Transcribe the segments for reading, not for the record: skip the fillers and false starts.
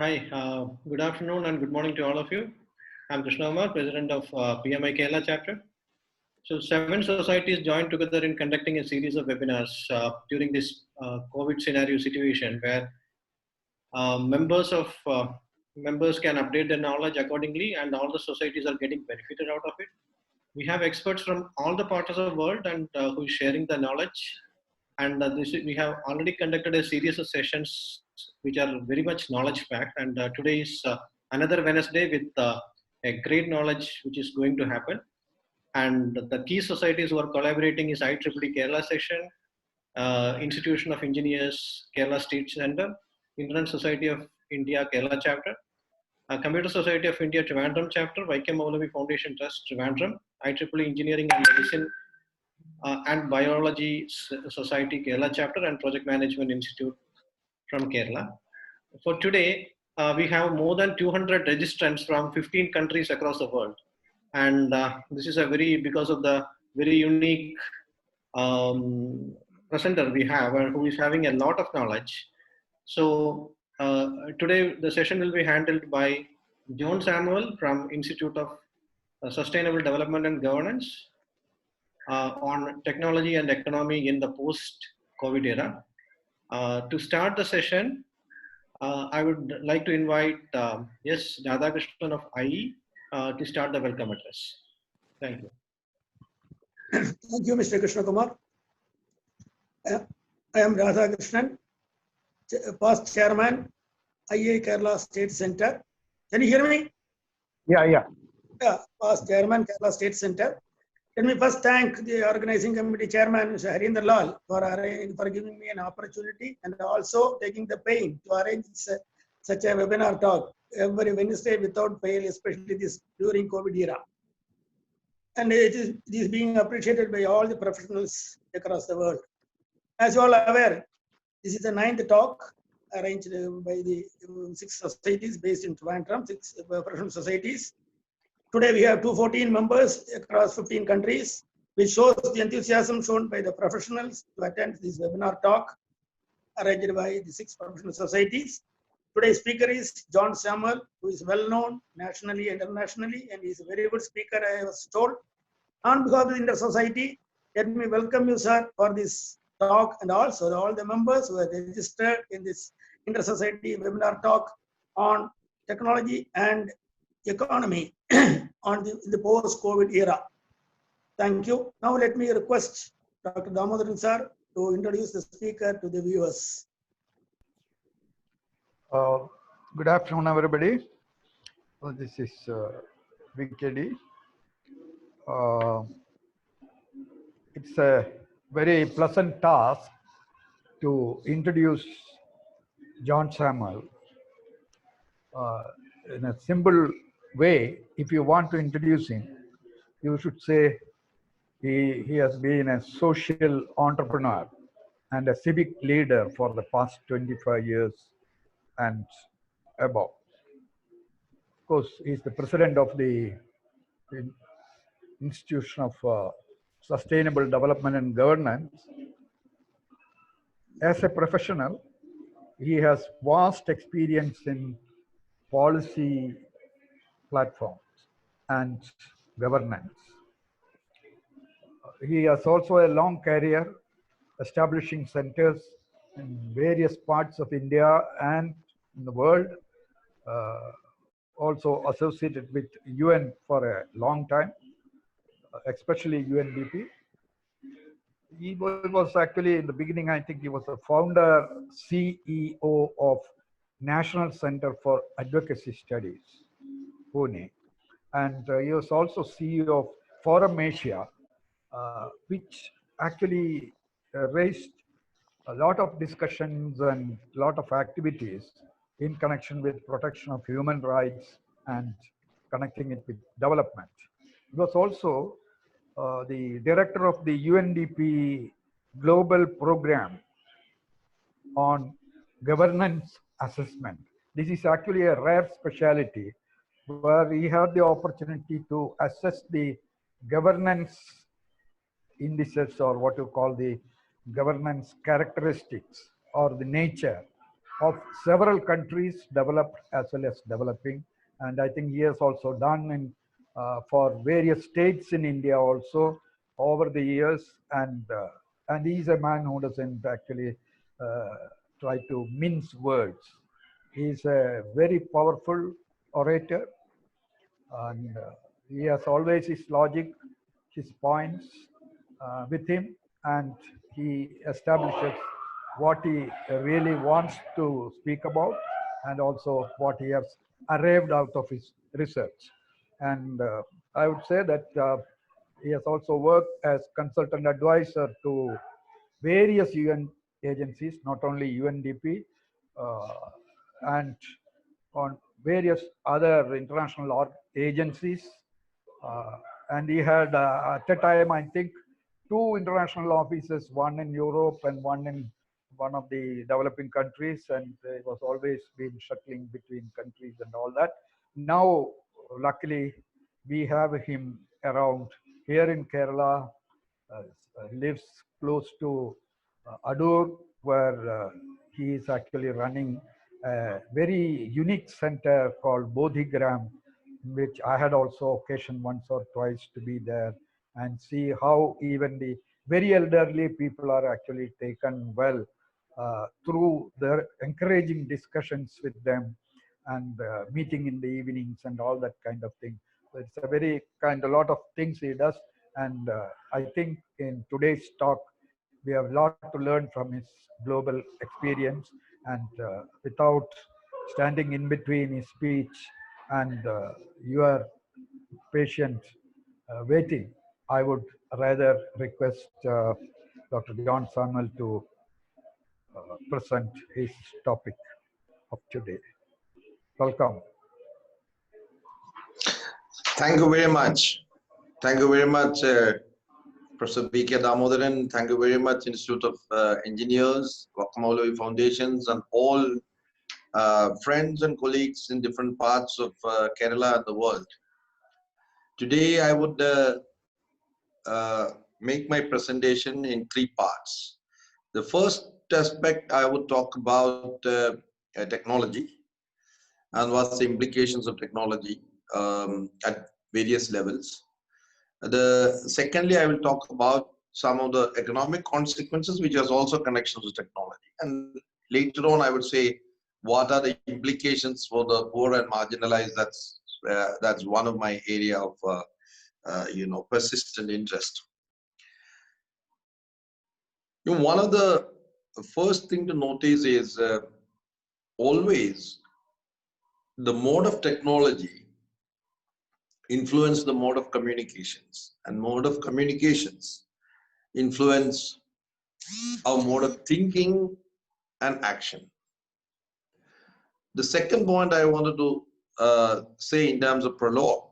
Hi, good afternoon and good morning to all of you. I'm Krishna Kumar, President of PMI Kerala Chapter. So, 7 societies joined together in conducting a series of webinars during this COVID scenario situation where members of members can update their knowledge accordingly, and all the societies are getting benefited out of it. We have experts from all the parts of the world and who is sharing the knowledge. And we have already conducted a series of sessions which are very much knowledge packed. And today is another Wednesday with a great knowledge which is going to happen. And the key societies who are collaborating is IEEE Kerala section, Institution of Engineers Kerala State Center, Intersociety of India Kerala Chapter, Computer Society of India Trivandrum Chapter, Vakkom Moulavi Foundation Trust Trivandrum, IEEE Engineering and Medicine and Biology Society Kerala Chapter, and Project Management Institute from Kerala. For today, we have more than 200 registrants from 15 countries across the world. And this is because of the very unique presenter we have, who is having a lot of knowledge. So today the session will be handled by John Samuel from Institute of Sustainable Development and Governance on technology and economy in the post-COVID era. To start the session, I would like to invite yes, Radhakrishnan of IE to start the welcome address. Thank you. Thank you, Mr. Krishna Kumar. I am Radhakrishnan, past chairman, IA Kerala State Center. Can you hear me? Yeah. Yeah, past chairman, Kerala State Center. Let me first thank the organizing committee chairman, Mr. Harinder Lal, for giving me an opportunity and also taking the pain to arrange such a webinar talk every Wednesday without fail, especially this during COVID era. And it is being appreciated by all the professionals across the world. As you all are aware, this is the 9th talk arranged by the 6 societies based in Trivandrum, 6 professional societies. Today we have 214 members across 15 countries, which shows the enthusiasm shown by the professionals to attend this webinar talk arranged by the 6 professional societies. Today's speaker is John Samuel, who is well known nationally and internationally, and is a very good speaker, I was told. On behalf of the Intersociety, let me welcome you, sir, for this talk, and also all the members who are registered in this Intersociety webinar talk on technology and economy in the post-COVID era. Thank you. Now let me request Dr. Damodaran sir to introduce the speaker to the viewers. Good afternoon, everybody. This is VKD. It's a very pleasant task to introduce John Samuel. In a simple way, if you want to introduce him, you should say he has been a social entrepreneur and a civic leader for the past 25 years and above. Of course, he's the president of the Institution of Sustainable Development and Governance. As a professional, he has vast experience in policy platforms and governance. He has also a long career establishing centers in various parts of India and in the world, also associated with UN for a long time, especially UNDP. He was actually in the beginning, I think he was the founder, CEO of National Center for Advocacy Studies, Pune. And he was also CEO of Forum Asia, which actually raised a lot of discussions and a lot of activities in connection with protection of human rights and connecting it with development. He was also the director of the UNDP Global Program on Governance Assessment. This is actually a rare specialty where we have the opportunity to assess the governance indices, or what you call the governance characteristics or the nature of several countries, developed as well as developing. And I think he has also done in for various states in India also over the years. And he's a man who doesn't actually try to mince words. He's a very powerful orator, and he has always his logic, his points with him, and he establishes what he really wants to speak about and also what he has arrived out of his research. And I would say that he has also worked as consultant advisor to various UN agencies, not only UNDP, and on various other international agencies. And he had, at a time, I think, 2 international offices, one in Europe and one in one of the developing countries. And it was always been shuttling between countries and all that. Now, luckily, we have him around here in Kerala, lives close to Adur, where he is actually running a very unique center called Bodhigram, which I had also occasion once or twice to be there and see how even the very elderly people are actually taken well through their encouraging discussions with them and meeting in the evenings and all that kind of thing. So it's a very a lot of things he does. And I think in today's talk, we have a lot to learn from his global experience. And without standing in between his speech and your patient waiting, I would rather request Dr. John Samuel to present his topic of today. Welcome. Thank you very much. Thank you very much, Professor B.K. Damodaran. Thank you very much, Institute of Engineers, Vakkom Foundations, and all friends and colleagues in different parts of Kerala and the world. Today, I would make my presentation in 3 parts. The first aspect, I would talk about technology and what's the implications of technology at various levels. Secondly, I will talk about some of the economic consequences, which has also connections with technology. And later on, I would say, what are the implications for the poor and marginalized? That's one of my area of persistent interest. One of the first thing to notice is always the mode of technology influence the mode of communications, and mode of communications influence our mode of thinking and action. The second point I wanted to say in terms of prologue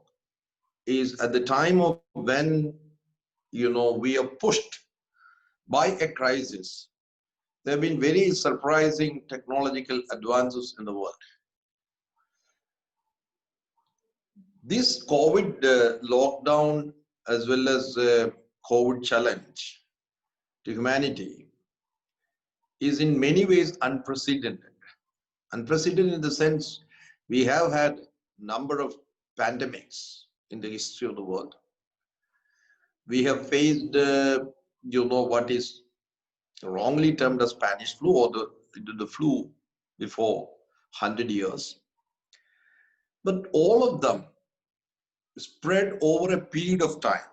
is at the time of when we are pushed by a crisis, there have been very surprising technological advances in the world. This COVID lockdown as well as COVID challenge to humanity is in many ways unprecedented. Unprecedented in the sense we have had a number of pandemics in the history of the world. We have faced, what is wrongly termed as Spanish flu, or the flu before 100 years. But all of them spread over a period of time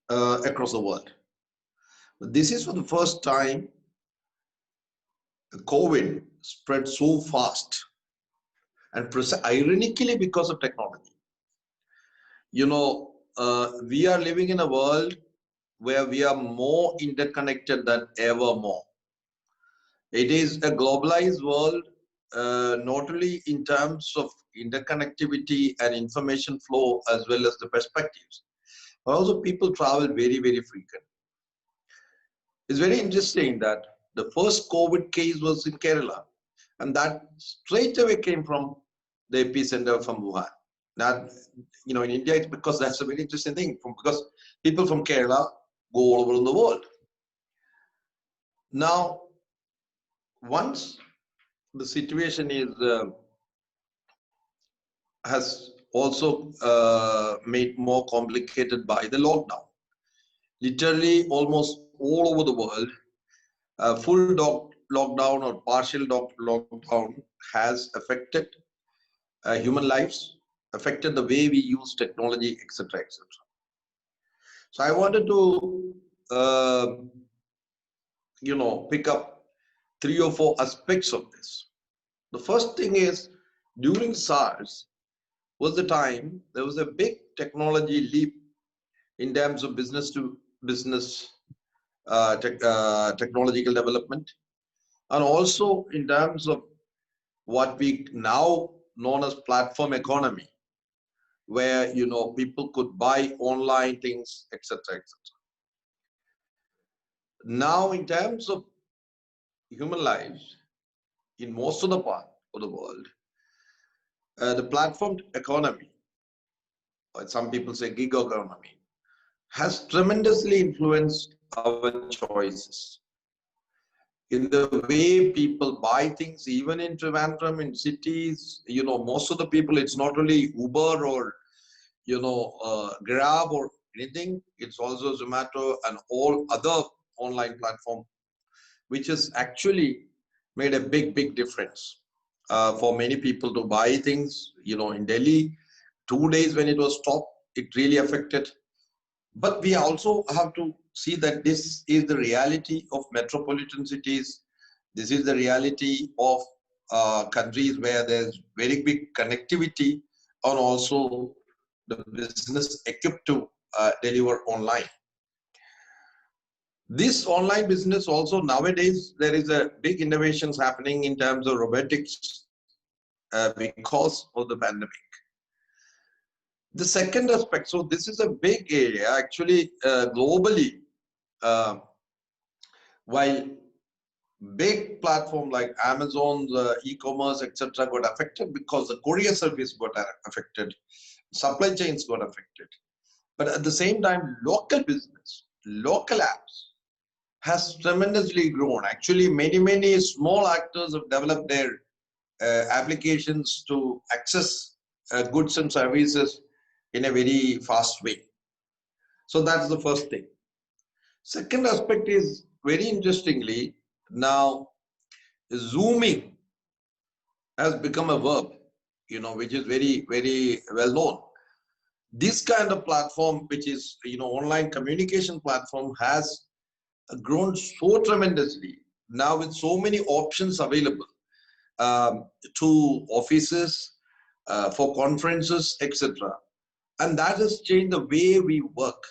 across the world. But this is for the first time COVID spread so fast, and ironically because of technology. We are living in a world where we are more interconnected than ever more. It is a globalized world, not only in terms of interconnectivity and information flow as well as the perspectives, but also people travel very, very frequent. It's very interesting that the first COVID case was in Kerala, and that straight away came from the epicenter from Wuhan. Now, in India, it's because that's a very interesting thing, because people from Kerala go all over the world. Now, once the situation is has also made more complicated by the lockdown. Literally, almost all over the world, full lockdown or partial lockdown has affected human lives, affected the way we use technology, etc., etc. So I wanted to, pick up 3 or 4 aspects of this. The first thing is, during SARS was the time there was a big technology leap in terms of business to business technological development, and also in terms of what we now known as platform economy, where people could buy online things, etc., etc. Now, in terms of human lives, in most of the part of the world, the platform economy, or some people say gig economy, has tremendously influenced our choices. In the way people buy things, even in Trivandrum, in cities, most of the people, it's not only Uber or, Grab or anything, it's also Zomato and all other online platform, which has actually made a big difference for many people to buy things. In Delhi, 2 days when it was stopped, it really affected. But we also have to see that this is the reality of metropolitan cities. This is the reality of countries where there's very big connectivity and also the business equipped to deliver online. This online business also nowadays, there is a big innovations happening in terms of robotics because of the pandemic. The second aspect, so this is a big area actually globally, while big platform like Amazon, e-commerce, etc. got affected because the courier service got affected, supply chains got affected. But at the same time, local business, local apps has tremendously grown. Actually, many small actors have developed their applications to access goods and services in a very fast way. So that's the first thing. Second aspect is, very interestingly, now Zooming has become a verb, which is very well known. This kind of platform, which is online communication platform, has grown so tremendously now with so many options available to offices, for conferences, etc. And that has changed the way we work,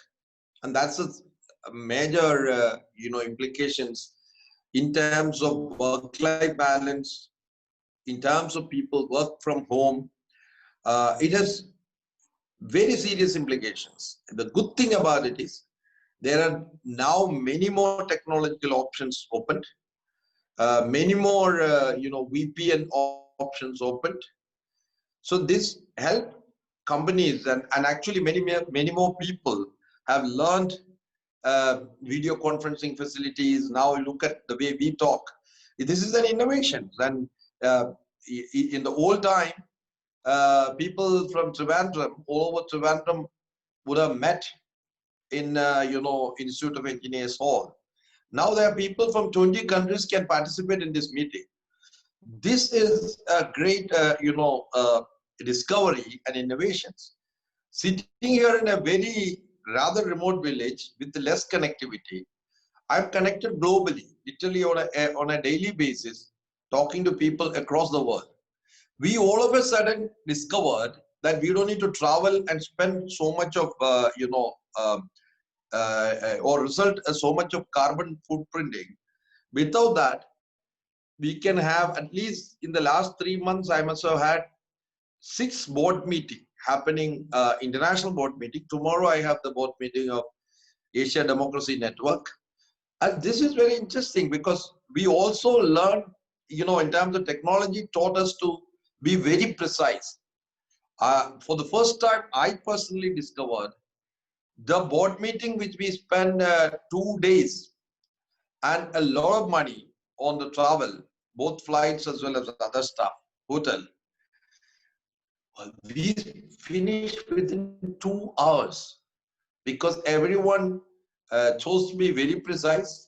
and that's a major implications in terms of work-life balance, in terms of people work from home. It has very serious implications. The good thing about it is there are now many more technological options opened, many more VPN options opened. So this helped companies and actually many more people have learned video conferencing facilities. Now look at the way we talk. This is an innovation. And in the old time, people from Trivandrum, all over Trivandrum, would have met in Institute of Engineers Hall. Now there are people from 20 countries can participate in this meeting. This is a great discovery and innovations. Sitting here in a very rather remote village with less connectivity, I'm connected globally, literally on a daily basis, talking to people across the world. We all of a sudden discovered that we don't need to travel and spend so much of or result so much of carbon footprinting. Without that, we can have, at least in the last 3 months, I must have had 6 board meetings happening, international board meeting. Tomorrow I have the board meeting of Asia Democracy Network. And this is very interesting because we also learned, in terms of technology, taught us to be very precise. For the first time, I personally discovered the board meeting which we spend 2 days and a lot of money on the travel. both flights as well as other stuff, hotel. We finished within 2 hours because everyone chose to be very precise.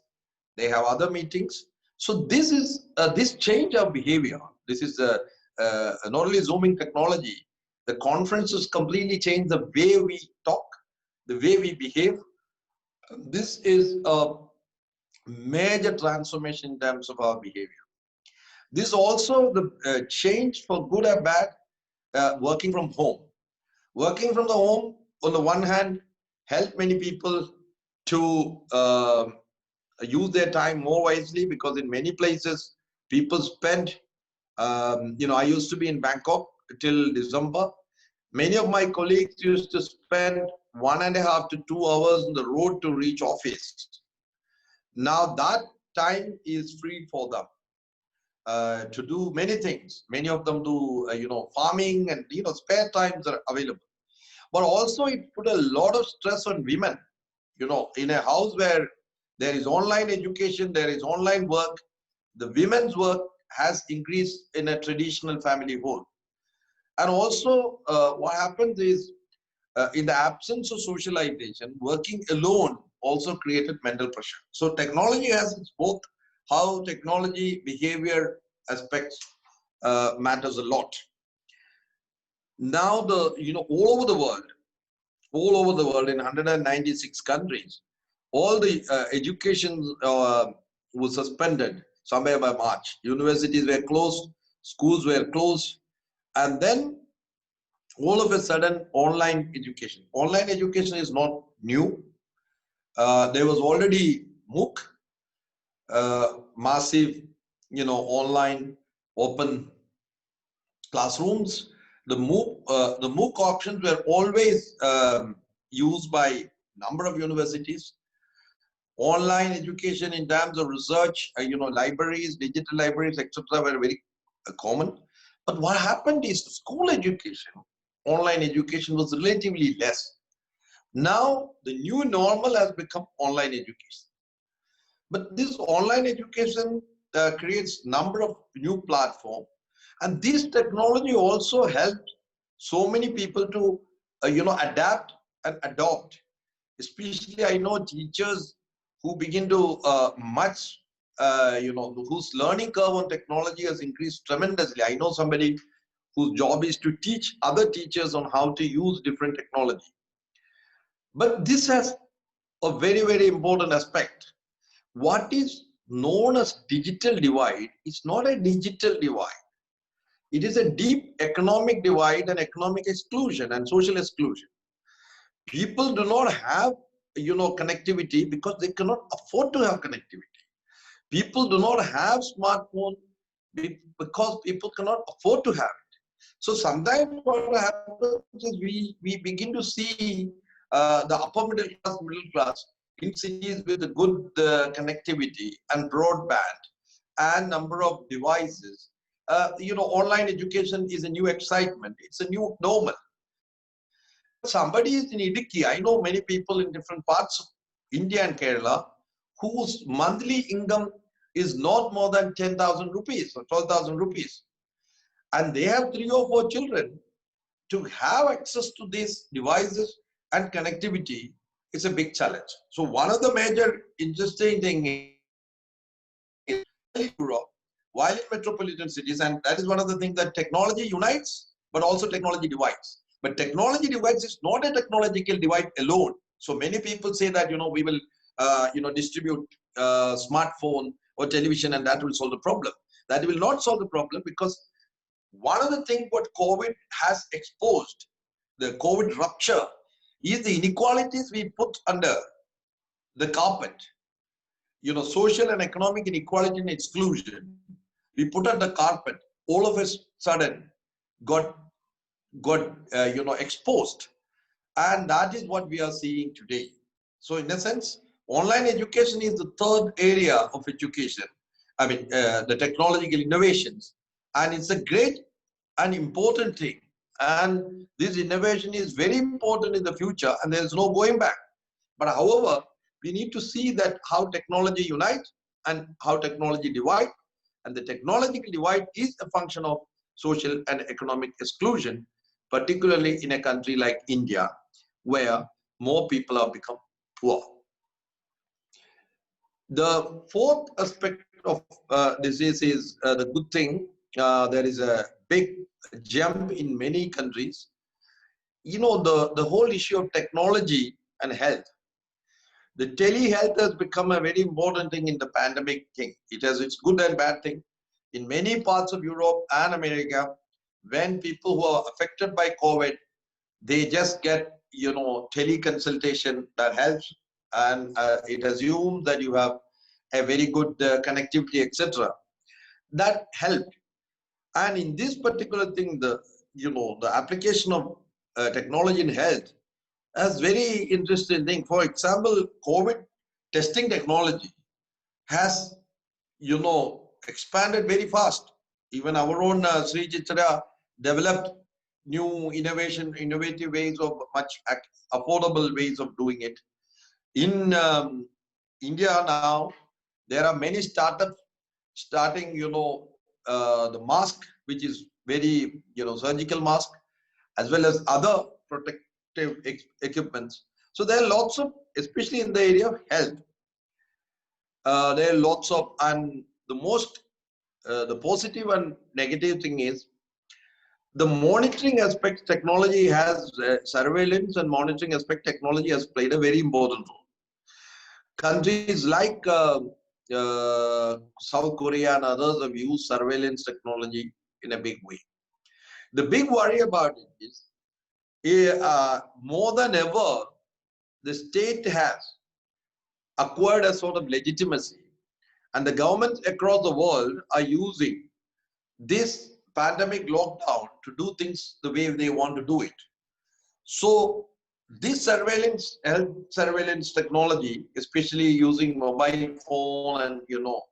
They have other meetings. So this is this change of behavior. This is not only Zooming technology. The conferences completely changed the way we talk, the way we behave. This is a major transformation in terms of our behavior. This is also the change for good or bad, working from home. Working from the home, on the one hand, helped many people to use their time more wisely, because in many places people spend, I used to be in Bangkok till December. Many of my colleagues used to spend 1.5 to 2 hours on the road to reach office. Now that time is free for them to do many things. Many of them do, farming, and spare times are available. But also it put a lot of stress on women. In a house where there is online education, there is online work, the women's work has increased in a traditional family home. And also what happens is, in the absence of socialization, working alone also created mental pressure. So technology has both how technology behavior aspects matters a lot. Now all over the world in 196 countries, all the education was suspended somewhere by March. Universities were closed, schools were closed, and then all of a sudden online education. Online education is not new. There was already MOOC, massive, online open classrooms. The MOOC options were always used by number of universities. Online education in terms of research, libraries, digital libraries, etc. were very common. But what happened is school education, online education was relatively less. Now the new normal has become online education. But this online education creates number of new platforms, and this technology also helped so many people to adapt and adopt. Especially I know teachers who begin to whose learning curve on technology has increased tremendously. I know somebody whose job is to teach other teachers on how to use different technology. But this has a very, very important aspect. What is known as digital divide is not a digital divide. It is a deep economic divide and economic exclusion and social exclusion. People do not have connectivity because they cannot afford to have connectivity. People do not have smartphone because people cannot afford to have it. So sometimes what happens is we begin to see the upper middle class in cities with a good connectivity and broadband and number of devices. Online education is a new excitement. It's a new normal. Somebody is in Idiki. I know many people in different parts of India and Kerala whose monthly income is not more than 10,000 rupees or 12,000 rupees. And they have 3 or 4 children. To have access to these devices and connectivity is a big challenge. So one of the major interesting things is Europe, while in metropolitan cities, and that is one of the things that technology unites, but also technology divides. But technology divides is not a technological divide alone. So many people say that, we will, distribute smartphone or television and that will solve the problem. That will not solve the problem, because one of the things what COVID has exposed, the COVID rupture, is the inequalities we put under the carpet. Social and economic inequality and exclusion, we put under the carpet, all of a sudden got exposed, and that is what we are seeing today. So in a sense, online education is the third area of education. I mean, the technological innovations, and it's a great and important thing. And this innovation is very important in the future, and there is no going back. But however, we need to see that how technology unites and how technology divides. And the technological divide is a function of social and economic exclusion, particularly in a country like India, where more people have become poor. The fourth aspect of this is the good thing. There is a big jump in many countries. You know, the whole issue of technology and health. The telehealth has become a very important thing in the pandemic thing. It has its good and bad thing. In many parts of Europe and America, when people who are affected by COVID, they just get, you know, teleconsultation that helps, and it assumes that you have a very good connectivity, etc. That helped. And in this particular thing, the application of technology in health as very interesting thing. For example, COVID testing technology has, you know, expanded very fast. Even our own Sri Chitra developed new innovative ways of much affordable ways of doing it. In India now, there are many startups starting, you know, the mask, which is very, you know, surgical mask, as well as other protective equipments. So there are lots of, especially in the area of health, there are lots of, and the most, the positive and negative thing is the monitoring aspect. Technology has surveillance and monitoring aspect. Technology has played a very important role. Countries like South Korea and others have used surveillance technology in a big way. The big worry about it is, more than ever, the state has acquired a sort of legitimacy, and the governments across the world are using this pandemic lockdown to do things the way they want to do it. So this surveillance, health surveillance technology, especially using mobile phone and, you know,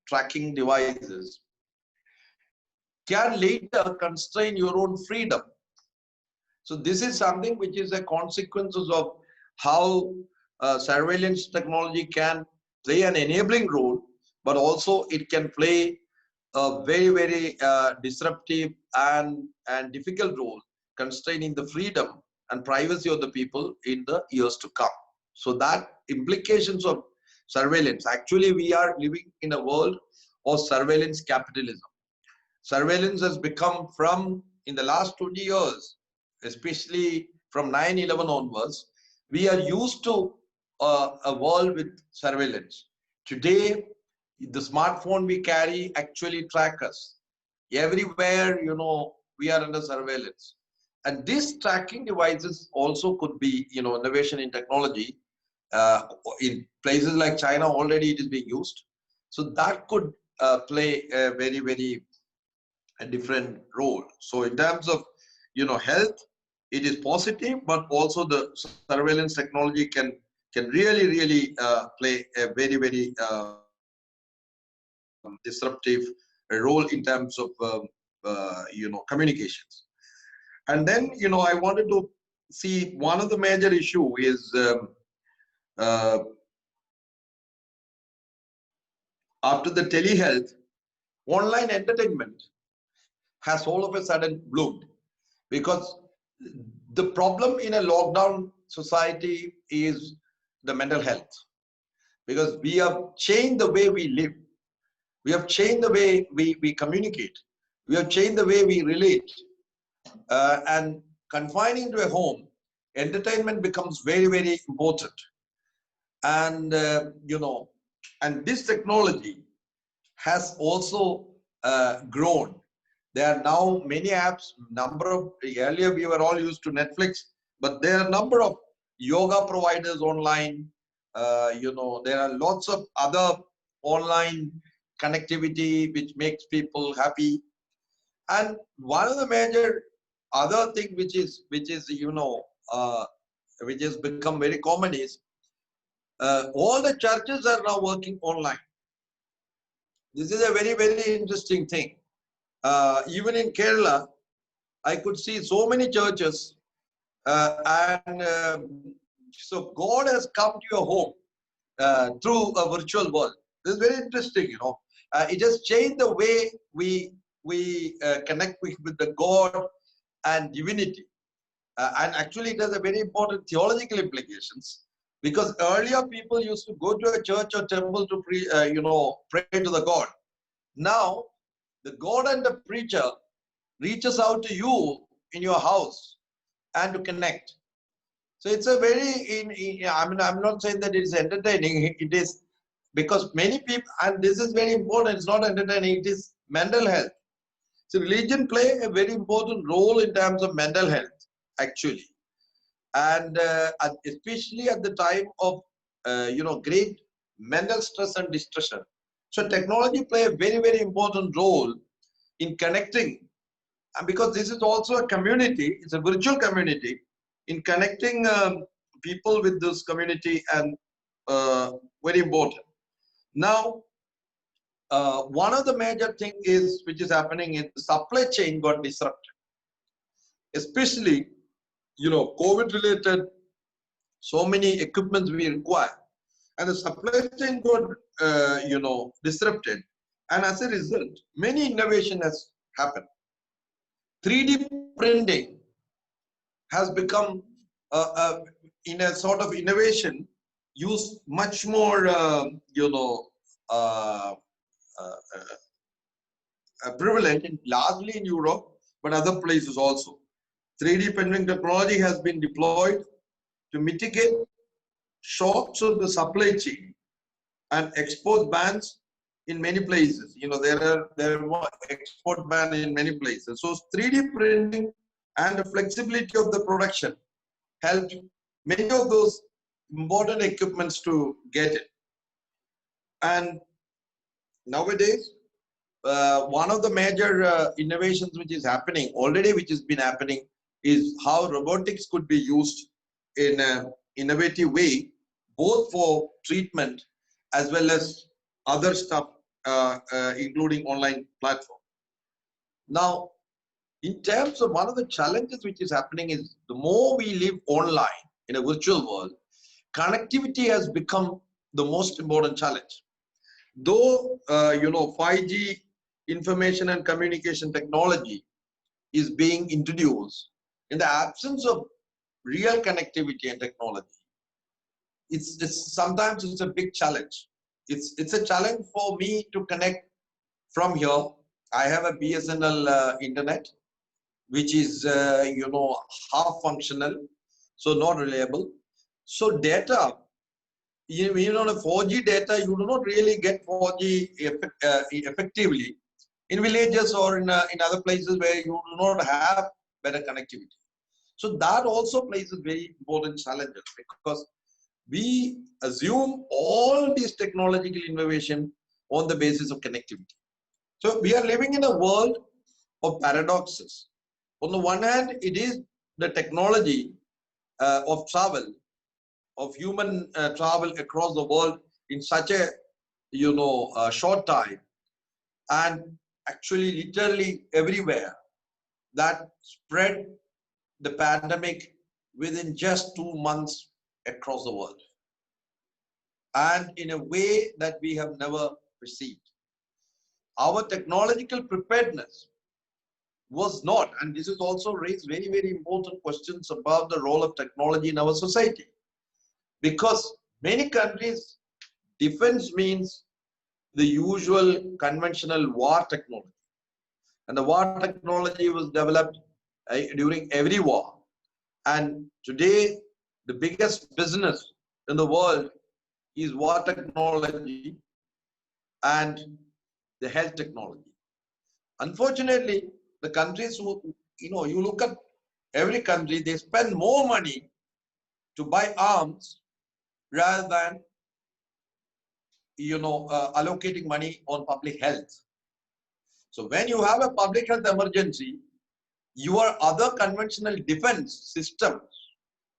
tracking devices, can later constrain your own freedom. So this is something which is a consequence of how surveillance technology can play an enabling role, but also it can play a very, very disruptive and difficult role, constraining the freedom and privacy of the people in the years to come. So that implications of surveillance, actually we are living in a world of surveillance capitalism. Surveillance has become, from in the last 20 years, especially from 9/11 onwards, we are used to a world with surveillance. Today, the smartphone we carry actually track us. Everywhere, you know, we are under surveillance. And these tracking devices also could be, you know, innovation in technology. In places like China, already it is being used. So that could play a very, very different role. So in terms of, you know, health, it is positive, but also the surveillance technology can really, really play a very, very disruptive role in terms of you know, communications. And then, you know, I wanted to see one of the major issue is after the telehealth, online entertainment has all of a sudden bloomed, because the problem in a lockdown society is the mental health, because we have changed the way we live. We have changed the way we communicate. We have changed the way we relate. And confining to a home, entertainment becomes very, very important. And, you know, and this technology has also grown. There are now many apps, earlier we were all used to Netflix, but there are a number of yoga providers online. You know, there are lots of other online connectivity which makes people happy. And one of the major other thing which is you know, which has become very common is all the churches are now working online. This is a very, very interesting thing. Even in Kerala, I could see so many churches, and so God has come to your home through a virtual world. This is very interesting, you know. It has changed the way we connect with the God and divinity. And actually, it has a very important theological implications, because earlier people used to go to a church or temple to pray to the God. Now, the God and the preacher reaches out to you in your house and to connect. So it's a very, I'm not saying that it's entertaining. It is because many people, and this is very important, it's not entertaining, it is mental health. So religion play a very important role in terms of mental health, actually. And especially at the time of, great mental stress and distress. So technology play a very, very important role in connecting. And because this is also a community, it's a virtual community, in connecting people with this community, and very important. Now, one of the major thing is, which is happening, is the supply chain got disrupted. Especially, COVID related, so many equipments we require. And the supply chain got, disrupted. And as a result, many innovation has happened. 3D printing has become, in a sort of innovation, used much more, prevalent, largely in Europe, but other places also. 3D printing technology has been deployed to mitigate shocks of the supply chain and export bans in many places. There are export ban in many places. So 3D printing and the flexibility of the production helped many of those important equipments to get it. And nowadays, one of the major innovations which is happening already, which has been happening, is how robotics could be used in an innovative way, both for treatment as well as other stuff, including online platform. Now, in terms of one of the challenges which is happening is, the more we live online in a virtual world, connectivity has become the most important challenge. Though 5G information and communication technology is being introduced, in the absence of real connectivity and technology, sometimes it's a big challenge. It's a challenge for me to connect from here. I have a BSNL internet, which is half functional, so not reliable. So data, even on a 4G data, you do not really get 4G effectively in villages or in other places where you do not have better connectivity. So that also plays a very important challenge, because we assume all these technological innovation on the basis of connectivity. So we are living in a world of paradoxes. On the one hand, it is the technology of travel, of human travel across the world in such a short time, and actually literally everywhere, that spread the pandemic within just 2 months across the world, and in a way that we have never received. Our technological preparedness was not, and this is also raised very, very important questions about the role of technology in our society. Because many countries, defense means the usual conventional war technology. And the war technology was developed during every war. And today, the biggest business in the world is war technology and the health technology. Unfortunately, the countries who, you look at every country, they spend more money to buy arms rather than, allocating money on public health. So when you have a public health emergency, your other conventional defense systems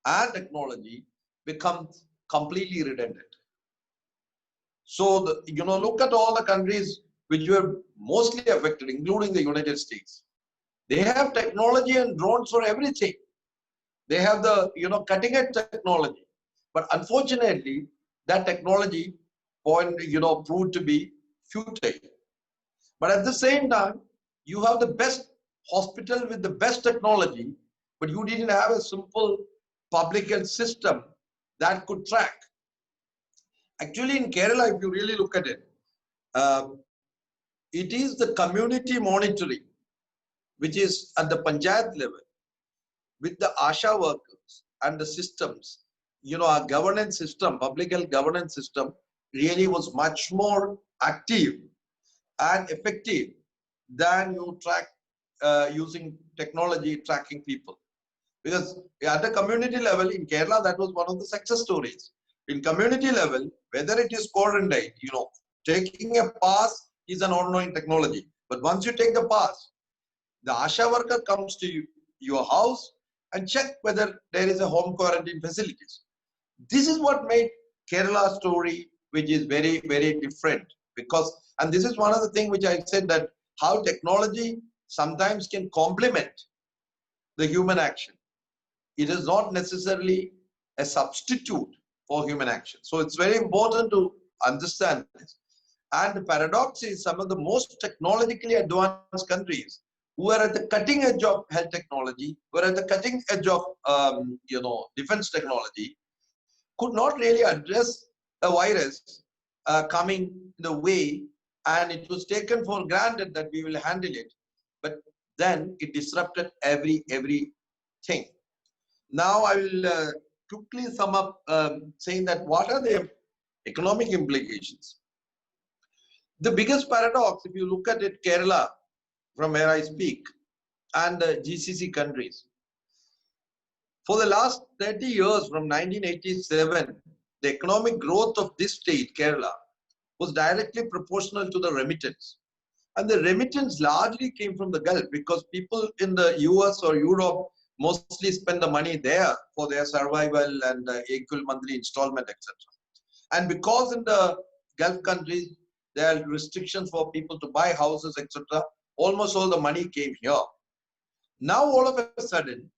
and technology becomes completely redundant. So, look at all the countries which were mostly affected, including the United States. They have technology and drones for everything. They have the, cutting edge technology. But unfortunately, that technology proved to be futile. But at the same time, you have the best hospital with the best technology, but you didn't have a simple public health system that could track. Actually, in Kerala, if you really look at it, it is the community monitoring, which is at the panchayat level, with the ASHA workers and the systems. You know, our governance system, public health governance system, really was much more active and effective than you track using technology tracking people. Because at the community level in Kerala, that was one of the success stories. In community level, whether it is quarantine, you know, taking a pass is an ongoing technology. But once you take the pass, the ASHA worker comes to your house and check whether there is a home quarantine facilities. This is what made Kerala story, which is very, very different. Because, and this is one of the things which I said, that how technology sometimes can complement the human action. It is not necessarily a substitute for human action. So it's very important to understand this. And the paradox is, some of the most technologically advanced countries who are at the cutting edge of health technology, who are at the cutting edge of defense technology, could not really address a virus coming the way, and it was taken for granted that we will handle it. But then it disrupted everything. Now I will quickly sum up saying that what are the economic implications. The biggest paradox, if you look at it, Kerala, from where I speak, and the GCC countries, for the last 30 years, from 1987, the economic growth of this state, Kerala, was directly proportional to the remittance. And the remittance largely came from the Gulf, because people in the US or Europe mostly spend the money there for their survival and equal monthly installment, etc. And because in the Gulf countries, there are restrictions for people to buy houses, etc., almost all the money came here. Now, all of a sudden,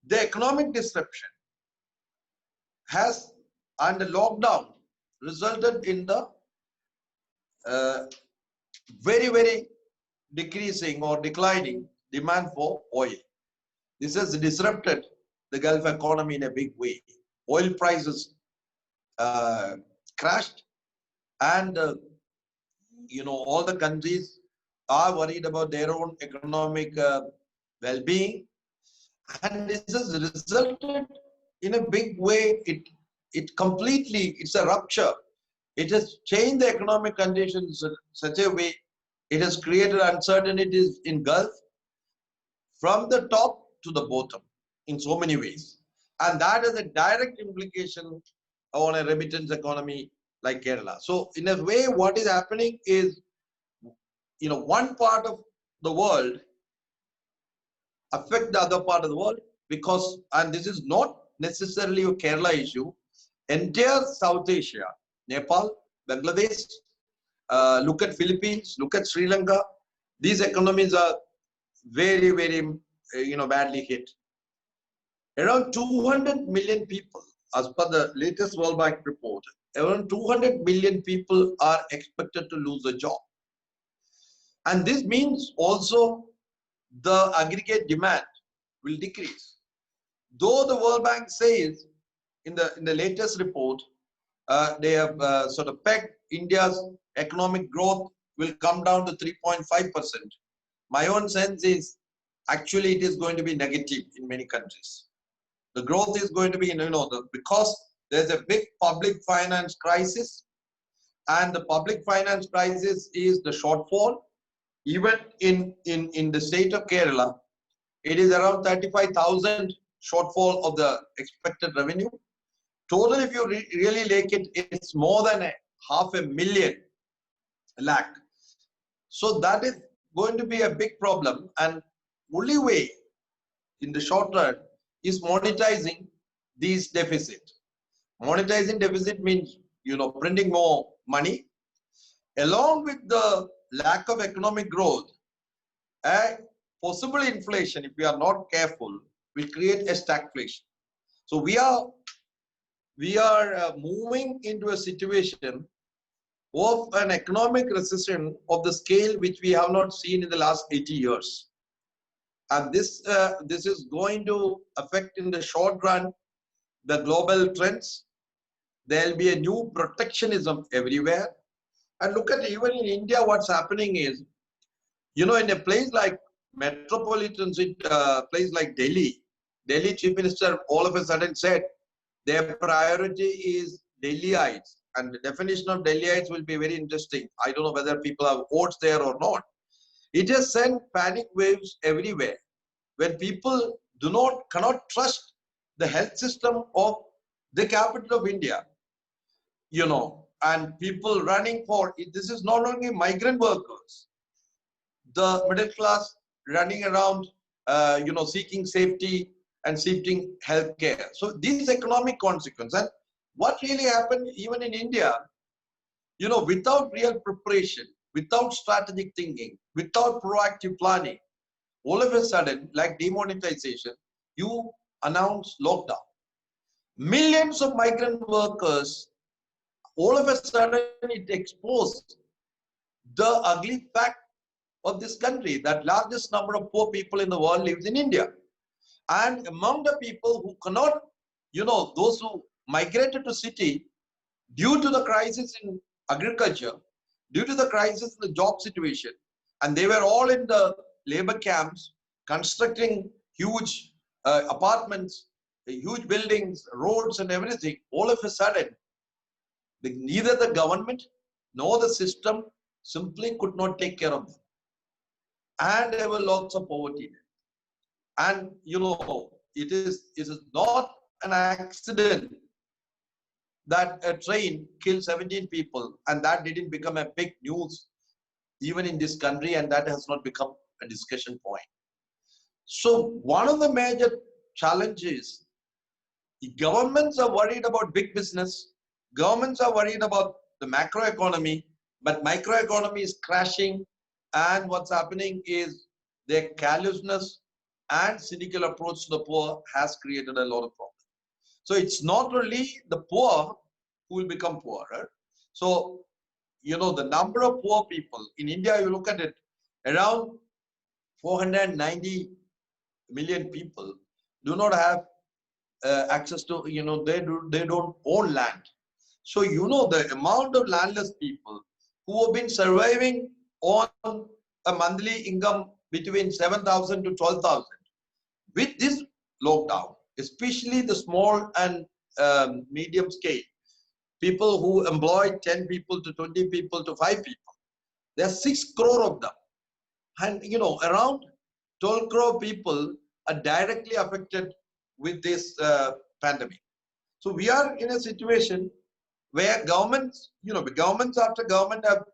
the economic disruption has, and the lockdown, resulted in the very, very decreasing or declining demand for oil. This has disrupted the Gulf economy in a big way. Oil prices crashed, and all the countries are worried about their own economic well-being, and this has resulted in a big way. It completely, it's a rupture. It has changed the economic conditions in such a way. It has created uncertainties in Gulf from the top to the bottom in so many ways. And that has a direct implication on a remittance economy like Kerala. So in a way, what is happening is, one part of the world affect the other part of the world, because, and this is not necessarily a Kerala issue, entire South Asia, Nepal, Bangladesh, look at Philippines, look at Sri Lanka, these economies are very, very, badly hit. Around 200 million people, as per the latest World Bank report, around 200 million people are expected to lose a job. And this means also the aggregate demand will decrease. Though the World Bank says in the latest report, they have sort of pegged India's economic growth will come down to 3.5%. My own sense is actually it is going to be negative in many countries. The growth is going to be, because there's a big public finance crisis, and the public finance crisis is the shortfall. Even in the state of Kerala, it is around 35,000 shortfall of the expected revenue. Total, if you really like it, it's more than 500,000 lakh. So that is going to be a big problem, and only way in the short run is monetizing these deficits. Monetizing deficit means, printing more money. Along with the lack of economic growth, possible inflation, if we are not careful, will create a stagflation. So we are moving into a situation of an economic recession of the scale which we have not seen in the last 80 years. And this is going to affect in the short run the global trends. There will be a new protectionism everywhere. And look at even in India, what's happening is, you know, in a place like metropolitan place like Delhi Chief Minister all of a sudden said their priority is Delhiites. And the definition of Delhiites will be very interesting. I don't know whether people have votes there or not. It has sent panic waves everywhere. When people cannot trust the health system of the capital of India, you know, and people running for it. This is not only migrant workers, the middle class running around, you know, seeking safety and seeking health care. So these economic consequences, and what really happened even in India, you know, without real preparation, without strategic thinking, without proactive planning, all of a sudden, like demonetization, you announce lockdown. Millions of migrant workers, all of a sudden it exposed the ugly fact of this country, that largest number of poor people in the world lives in India. And among the people who cannot, you know, those who migrated to city due to the crisis in agriculture, due to the crisis in the job situation, and they were all in the labor camps, constructing huge apartments, huge buildings, roads and everything. All of a sudden, neither the government nor the system simply could not take care of them. And there were lots of poverty. And you know, it is not an accident that a train killed 17 people, and that didn't become a big news even in this country, and that has not become a discussion point. So one of the major challenges, governments are worried about big business, governments are worried about the macroeconomy, but microeconomy is crashing, and what's happening is their callousness and cynical approach to the poor has created a lot of problems. So it's not only the poor who will become poorer. So, you know, the number of poor people in India, you look at it, around 490 million people do not have access to, you know, they don't own land. So, you know, the amount of landless people who have been surviving on a monthly income between 7,000 to 12,000. With this lockdown, especially the small and medium scale, people who employ 10 people to 20 people to 5 people, there are 6 crore of them. And, you know, around 12 crore people are directly affected with this pandemic. So we are in a situation where governments, you know, governments after government have,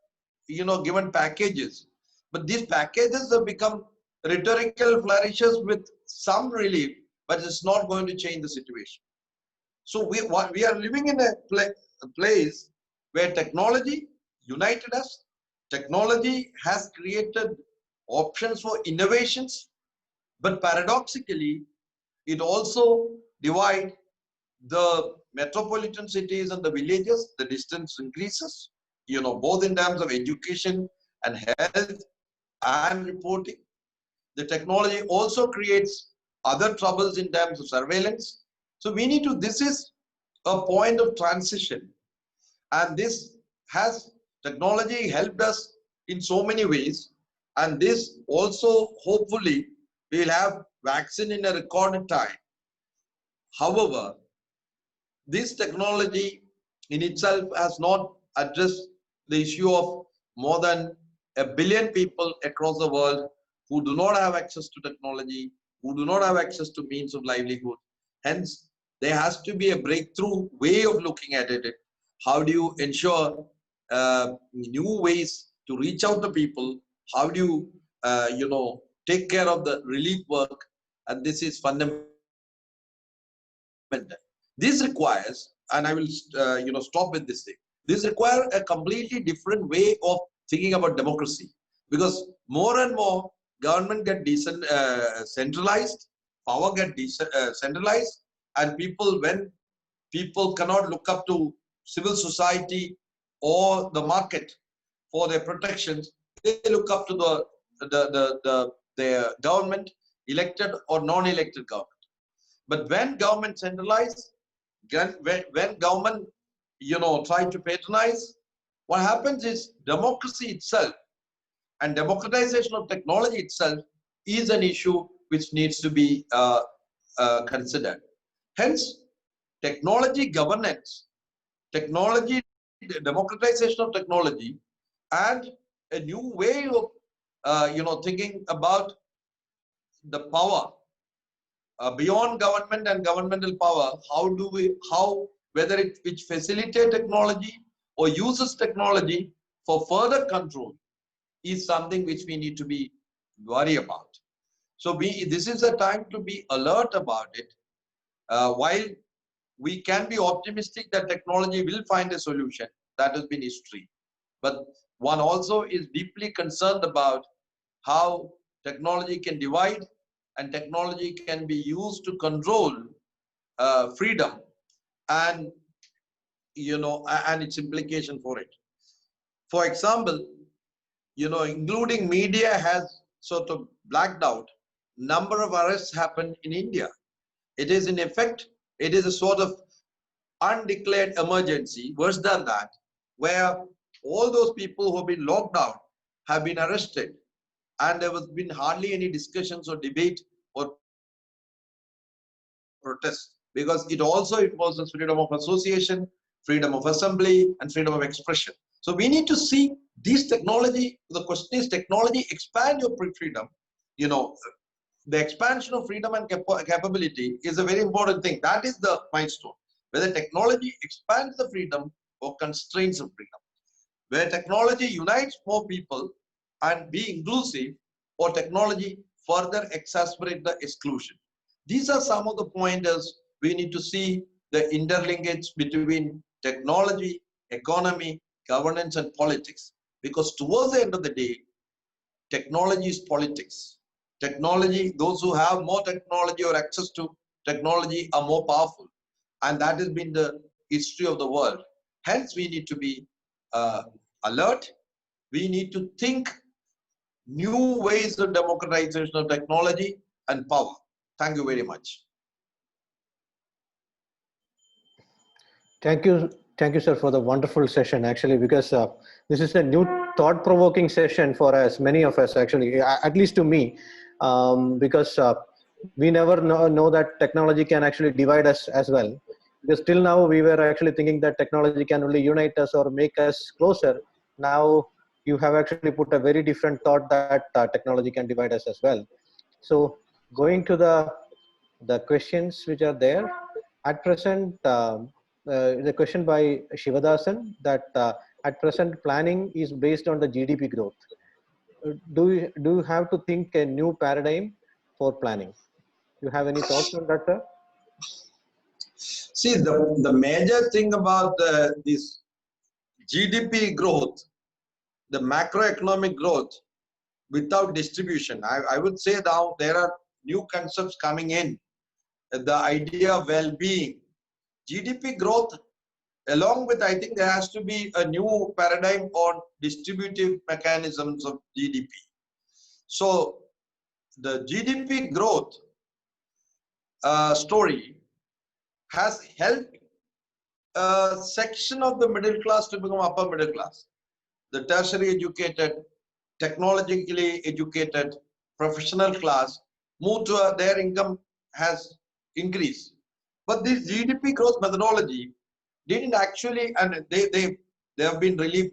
you know, given packages, but these packages have become rhetorical flourishes with some relief, but it's not going to change the situation. So we are living in a place where technology united us. Technology has created options for innovations, but paradoxically, it also divides the metropolitan cities and the villages. The distance increases, you know, both in terms of education and health and reporting. The technology also creates other troubles in terms of surveillance. So we need to, this is a point of transition. And this has, technology helped us in so many ways. And this also, hopefully, we'll have vaccine in a record time. However, this technology in itself has not addressed the issue of more than 1 billion people across the world who do not have access to technology, who do not have access to means of livelihood. Hence, there has to be a breakthrough way of looking at it. How do you ensure new ways to reach out to people? How do you, you know, take care of the relief work? And this is fundamental. This requires, and I will, you know, stop with this thing. This requires a completely different way of thinking about democracy, because more and more government get centralized, power get centralized, and people, when people cannot look up to civil society or the market for their protections, they look up to their government, elected or non-elected government. But when government centralize, when government, try to patronize, what happens is democracy itself and democratization of technology itself is an issue which needs to be considered. Hence, technology governance, technology, democratization of technology, and a new way of thinking about the power beyond government and governmental power. Whether which facilitate technology or uses technology for further control is something which we need to be worried about. So this is a time to be alert about it. While we can be optimistic that technology will find a solution, that has been history. But one also is deeply concerned about how technology can divide and technology can be used to control freedom and and its implication for it. For example, including media has sort of blacked out. Number of arrests happened in India. It is in effect, it is a sort of undeclared emergency, worse than that, where all those people who have been locked down have been arrested, and there has been hardly any discussions or debate or protest, because it also imposes freedom of association, freedom of assembly, and freedom of expression. So we need to see these technology. The question is, technology expand your freedom. The expansion of freedom and capability is a very important thing. That is the milestone. Whether technology expands the freedom or constrains the freedom. Where technology unites more people and be inclusive, or technology further exacerbate the exclusion. These are some of the pointers we need to see the interlinkage between technology, economy, governance, and politics. Because towards the end of the day, technology is politics. Technology, those who have more technology or access to technology are more powerful. And that has been the history of the world. Hence, we need to be alert. We need to think new ways of democratization of technology and power. Thank you very much. Thank you, sir, for the wonderful session. Actually, because this is a new thought-provoking session for us, many of us. Actually, at least to me, because we never know that technology can actually divide us as well. Because till now we were actually thinking that technology can only unite us or make us closer. Now you have actually put a very different thought that technology can divide us as well. So going to the questions which are there at present, the question by Shivadasan that at present planning is based on the GDP growth. Do you have to think a new paradigm for planning? Do you have any thoughts on that, sir? See, the major thing about this GDP growth, the macroeconomic growth without distribution, I would say now there are new concepts coming in. The idea of well-being, GDP growth, along with, I think there has to be a new paradigm on distributive mechanisms of GDP. So the GDP growth story has helped a section of the middle class to become upper middle class. The tertiary educated, technologically educated, professional class move to their income has increased. But this GDP growth methodology didn't actually, and they have been relief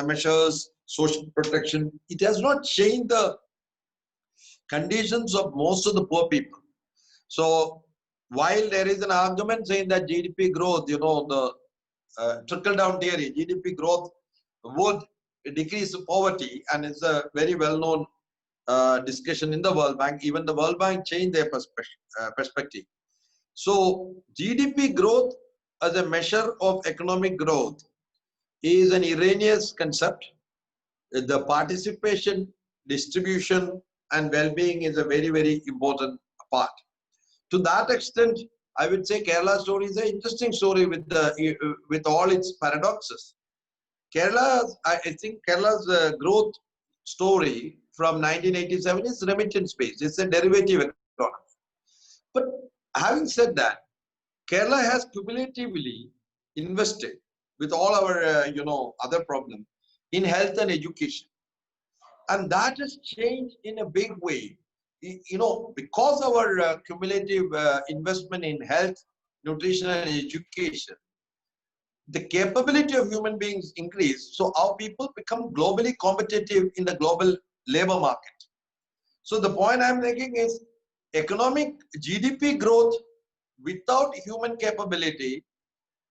measures, social protection. It has not changed the conditions of most of the poor people. So while there is an argument saying that GDP growth, the trickle-down theory, GDP growth would decrease poverty, and it's a very well-known discussion in the World Bank. Even the World Bank changed their perspective. So GDP growth as a measure of economic growth is an erroneous concept. The participation, distribution, and well-being is a very, very important part. To that extent, I would say Kerala story is an interesting story with all its paradoxes. I think Kerala's growth story from 1987 is remittance based. It's a derivative economy. But having said that, Kerala has cumulatively invested with all our other problems in health and education, and that has changed in a big way. Because our cumulative investment in health, nutrition, and education, the capability of human beings increase, so our people become globally competitive in the global labor market. So the point I'm making is economic GDP growth without human capability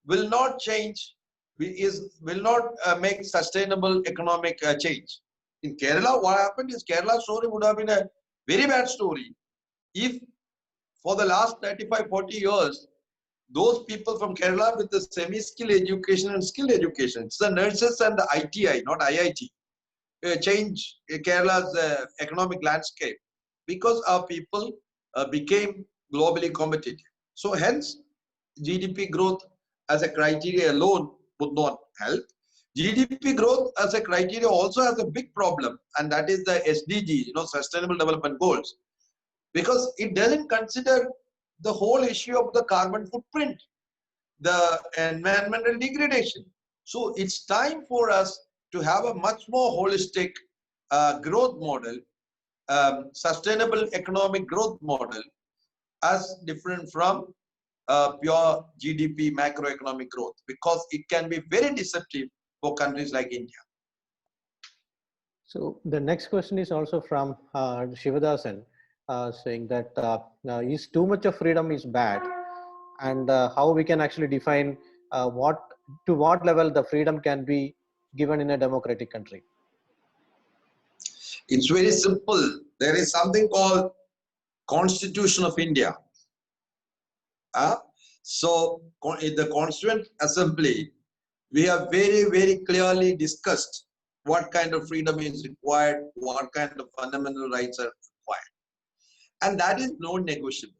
will not change, will not make sustainable economic change. In Kerala, what happened is Kerala's story would have been a very bad story if for the last 35, 40 years, those people from Kerala with the semi-skilled education and skilled education, it's the nurses and the ITI, not IIT, change Kerala's economic landscape because our people became globally competitive. So hence, GDP growth as a criteria alone would not help. GDP growth as a criteria also has a big problem, and that is the SDGs, Sustainable Development Goals, because it doesn't consider the whole issue of the carbon footprint, the environmental degradation. So it's time for us to have a much more holistic growth model, sustainable economic growth model, as different from pure GDP macroeconomic growth, because it can be very deceptive for countries like India. So the next question is also from Shivadasan, saying that is too much of freedom is bad, and how we can actually define to what level the freedom can be given in a democratic country. It's very simple. There is something called Constitution of India. So in the Constituent Assembly, we have very, very clearly discussed what kind of freedom is required, what kind of fundamental rights are required. And that is non-negotiable.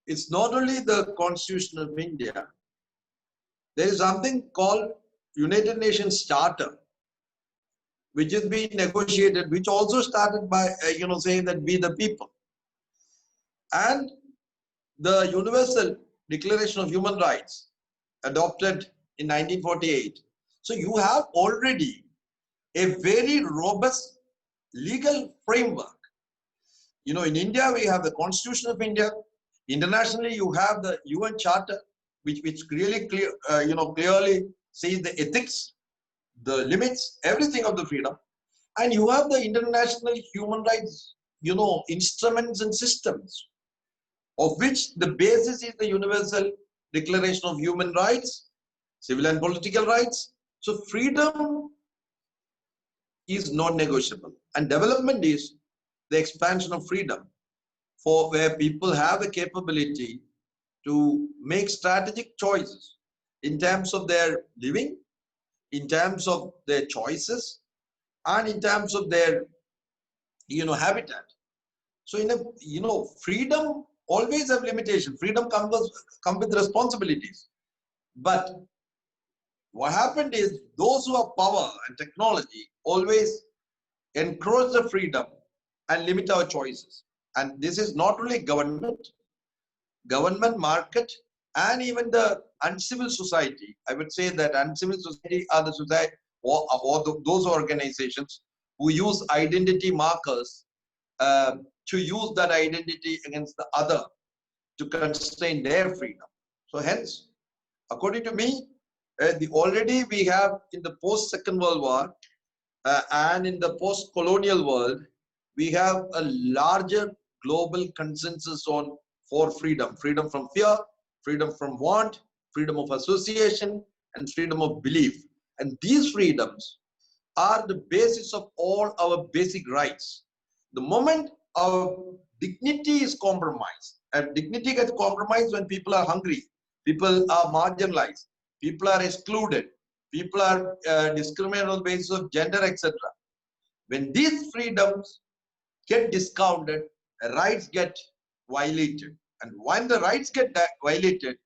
It's not only the Constitution of India. There is something called United Nations Charter, which is being negotiated, which also started by, saying that we the people. And the Universal Declaration of Human Rights, adopted in 1948. So you have already a very robust legal framework. In India, we have the Constitution of India. Internationally, you have the UN Charter, which really clearly says the ethics, the limits, everything of the freedom. And you have the international human rights, instruments and systems, of which the basis is the Universal Declaration of Human Rights, civil and political rights. So freedom is non-negotiable, and development is the expansion of freedom, for where people have the capability to make strategic choices in terms of their living, in terms of their choices, and in terms of their habitat. So freedom always have limitation. Freedom comes with responsibilities. But what happened is those who have power and technology always encroach the freedom and limit our choices. And this is not only government, market, and even the uncivil society. I would say that uncivil society are the society or those organizations who use identity markers to use that identity against the other to constrain their freedom. So hence, according to me, already we have in the post-Second World War and in the post-colonial world, we have a larger global consensus for freedom. Freedom from fear, freedom from want, freedom of association, and freedom of belief. And these freedoms are the basis of all our basic rights. The moment our dignity is compromised, and dignity gets compromised when people are hungry, people are marginalized, people are excluded, people are discriminated on the basis of gender, etc. When these freedoms get discounted, rights get violated. And when the rights get violated,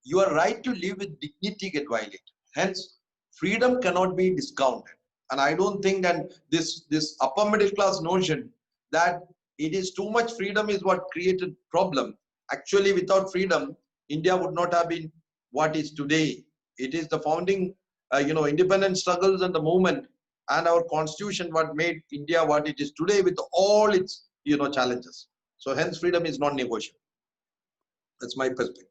your right to live with dignity get violated. Hence, freedom cannot be discounted. And I don't think that this upper middle class notion that it is too much freedom is what created problem. Actually, without freedom, India would not have been what is today. It is the founding, independent struggles and the movement and our constitution what made India what it is today with all its, challenges. So hence freedom is not negotiable. That's my perspective.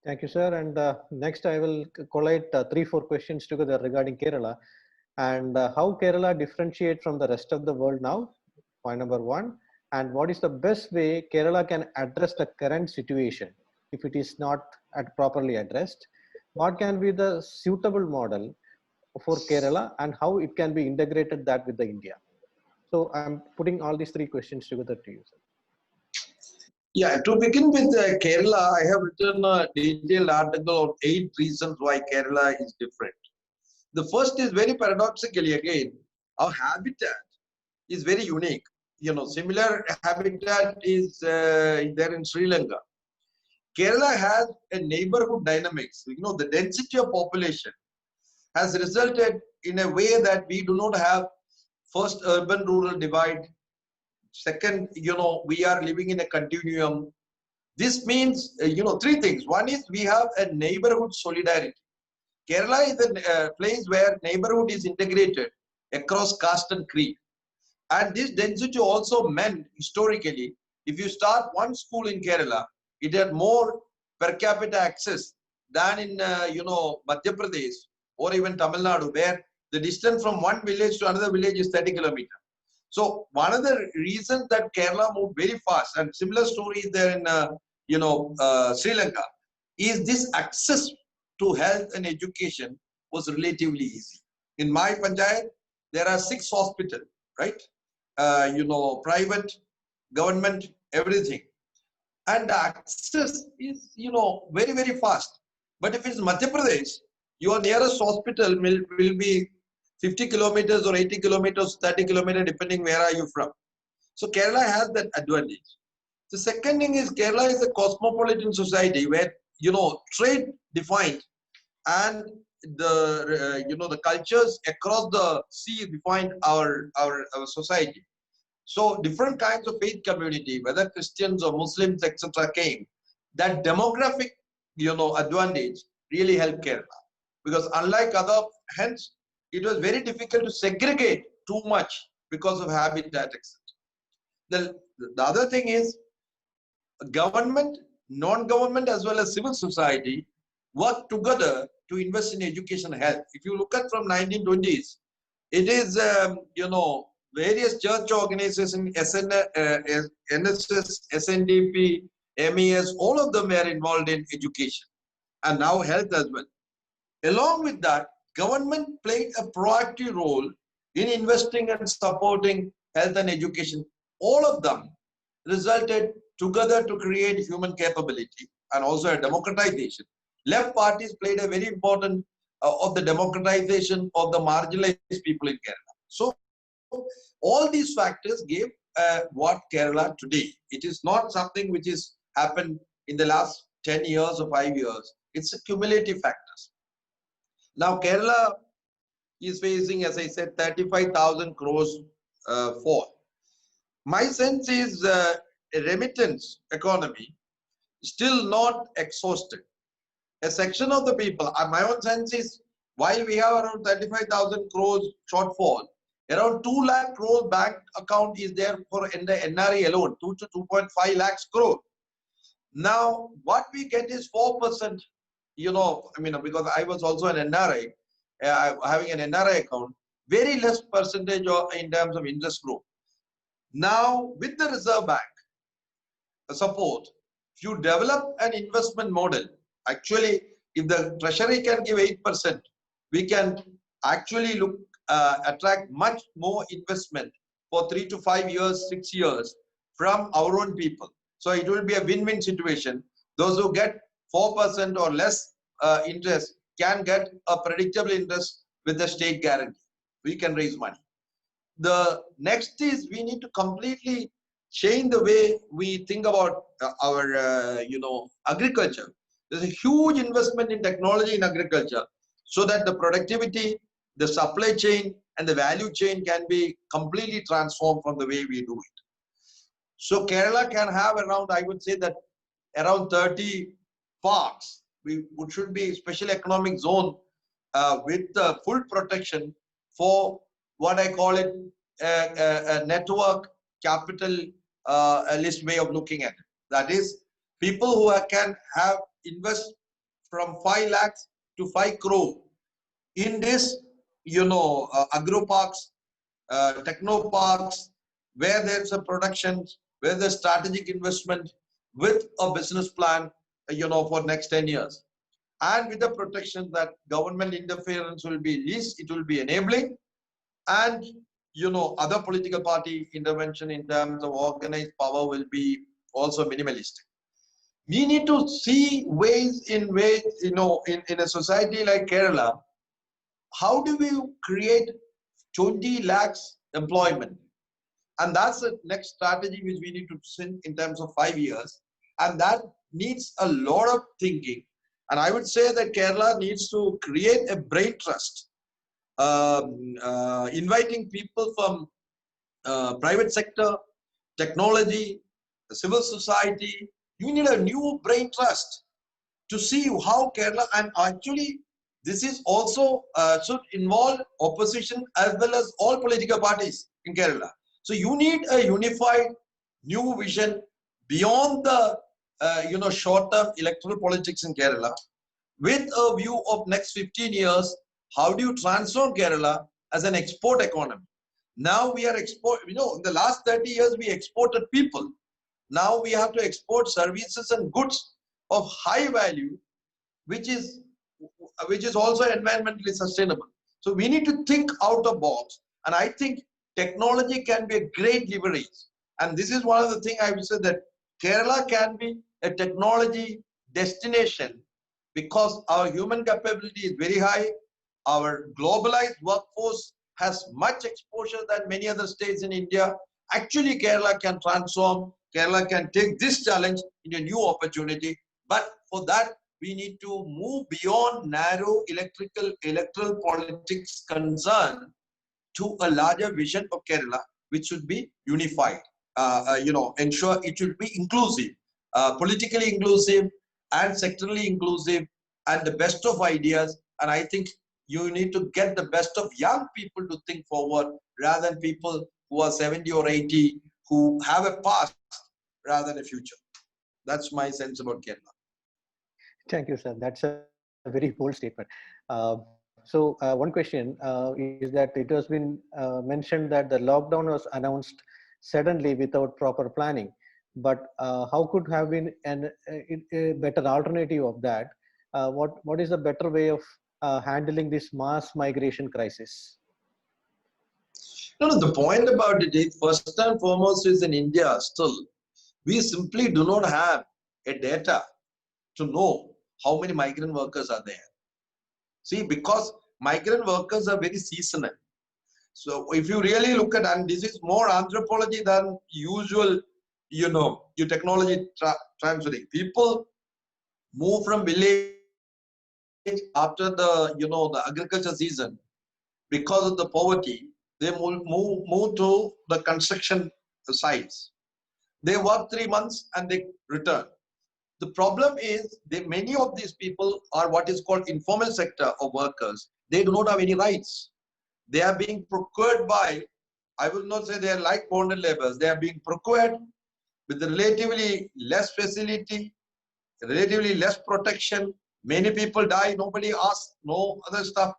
Thank you, sir. And next I will collate 3-4 questions together regarding Kerala and how Kerala differentiate from the rest of the world now, point number 1. And what is the best way Kerala can address the current situation if it is not properly addressed? What can be the suitable model for Kerala and how it can be integrated that with the India? So I'm putting all these 3 questions together to you, sir. Yeah, to begin with Kerala, I have written a detailed article on 8 reasons why Kerala is different. The first is very paradoxically, again, our habitat is very unique. Similar habitat is there in Sri Lanka. Kerala has a neighborhood dynamics. The density of population has resulted in a way that we do not have first urban-rural divide. Second, we are living in a continuum. This means, 3 things. One is we have a neighborhood solidarity. Kerala is a place where neighborhood is integrated across caste and creed. And this density also meant historically, if you start one school in Kerala, it had more per capita access than in, Madhya Pradesh or even Tamil Nadu, where the distance from one village to another village is 30 kilometers. So one of the reasons that Kerala moved very fast, and similar story is there in, Sri Lanka, is this access to health and education was relatively easy. In my panchayat, there are 6 hospitals, right? Private, government, everything. And the access is, very, very fast. But if it's Madhya Pradesh, your nearest hospital will be 50 kilometers or 80 kilometers, 30 kilometers, depending where are you from. So Kerala has that advantage. The second thing is Kerala is a cosmopolitan society where, trade defined and the cultures across the sea defined our society. So different kinds of faith community, whether Christians or Muslims, etc., came. That demographic, advantage really helped Kerala. Because unlike other, hence, it was very difficult to segregate too much because of habitat, etc. The other thing is government, non-government, as well as civil society work together to invest in education and health. If you look at from 1920s, it is, various church organizations, NSS, SNDP, MES, all of them were involved in education and now health as well. Along with that, government played a proactive role in investing and supporting health and education. All of them resulted together to create human capability and also a democratization. Left parties played a very important of the democratization of the marginalized people in Kerala. So all these factors gave what Kerala today. It is not something which is happened in the last 10 years or 5 years. It's a cumulative factors. Now Kerala is facing, as I said, 35,000 crores fall. My sense is a remittance economy still not exhausted. A section of the people, my own sense is, while we have around 35,000 crores shortfall, around 2 lakh crore bank account is there for in the NRE alone, 2 to 2.5 lakhs crore. Now, what we get is 4%, because I was also an NRI, having an NRI account, very less percentage in terms of interest growth. Now, with the Reserve Bank support, if you develop an investment model, actually, if the Treasury can give 8%, we can actually attract much more investment for 3 to 5 years, 6 years from our own people. So it will be a win-win situation. Those who get 4% or less interest can get a predictable interest with the state guarantee. We can raise money. The next is we need to completely change the way we think about our, agriculture. There's a huge investment in technology in agriculture. so that the productivity, the supply chain, and the value chain can be completely transformed from the way we do it. So Kerala can have around, I would say that around 30 parks. We should be special economic zone with full protection for what I call it a network capital list way of looking at it. That is, people who can have invest from 5 lakhs to 5 crore in this, agro parks, techno parks, where there's a production, where there's strategic investment with a business plan, for next 10 years. And with the protection that government interference will be least, it will be enabling, and other political party intervention in terms of organized power will be also minimalistic. We need to see ways in which, in a society like Kerala, how do we create 20 lakhs employment? And that's the next strategy which we need to think in terms of 5 years. And that needs a lot of thinking. And I would say that Kerala needs to create a brain trust, inviting people from private sector, technology, civil society. You need a new brain trust to see how Kerala, and actually this is also should involve opposition as well as all political parties in Kerala. So you need a unified new vision beyond the short-term electoral politics in Kerala, with a view of next 15 years. How do you transform Kerala as an export economy? Now we are in the last 30 years we exported people. Now we have to export services and goods of high value, which is also environmentally sustainable. So we need to think out of the box, and I think technology can be a great leverage. And this is one of the things I would say, that Kerala can be a technology destination because our human capability is very high. Our globalized workforce has much exposure than many other states in India. Actually, Kerala can transform. Kerala can take this challenge into a new opportunity. But for that, we need to move beyond narrow electoral politics concern to a larger vision of Kerala, which should be unified. Ensure it should be inclusive, politically inclusive and sectorally inclusive, and the best of ideas. And I think you need to get the best of young people to think forward, rather than people who are 70 or 80 who have a past rather than a future. That's my sense about Kerala. Thank you, sir. That's a very bold statement. One question is that it has been mentioned that the lockdown was announced suddenly without proper planning. But how could have been a better alternative of that? What is the better way of handling this mass migration crisis? No, the point about it is, first and foremost, is in India still, we simply do not have a data to know how many migrant workers are there. See, because migrant workers are very seasonal. So if you really look at, and this is more anthropology than usual, your technology transferring. People move from village after the agriculture season because of the poverty. They move to the construction sites. They work 3 months and they return. The problem is many of these people are what is called informal sector of workers. They do not have any rights. They are being procured by, I will not say they are like bonded laborers. They are being procured with relatively less facility, relatively less protection. Many people die, nobody asks, no other stuff.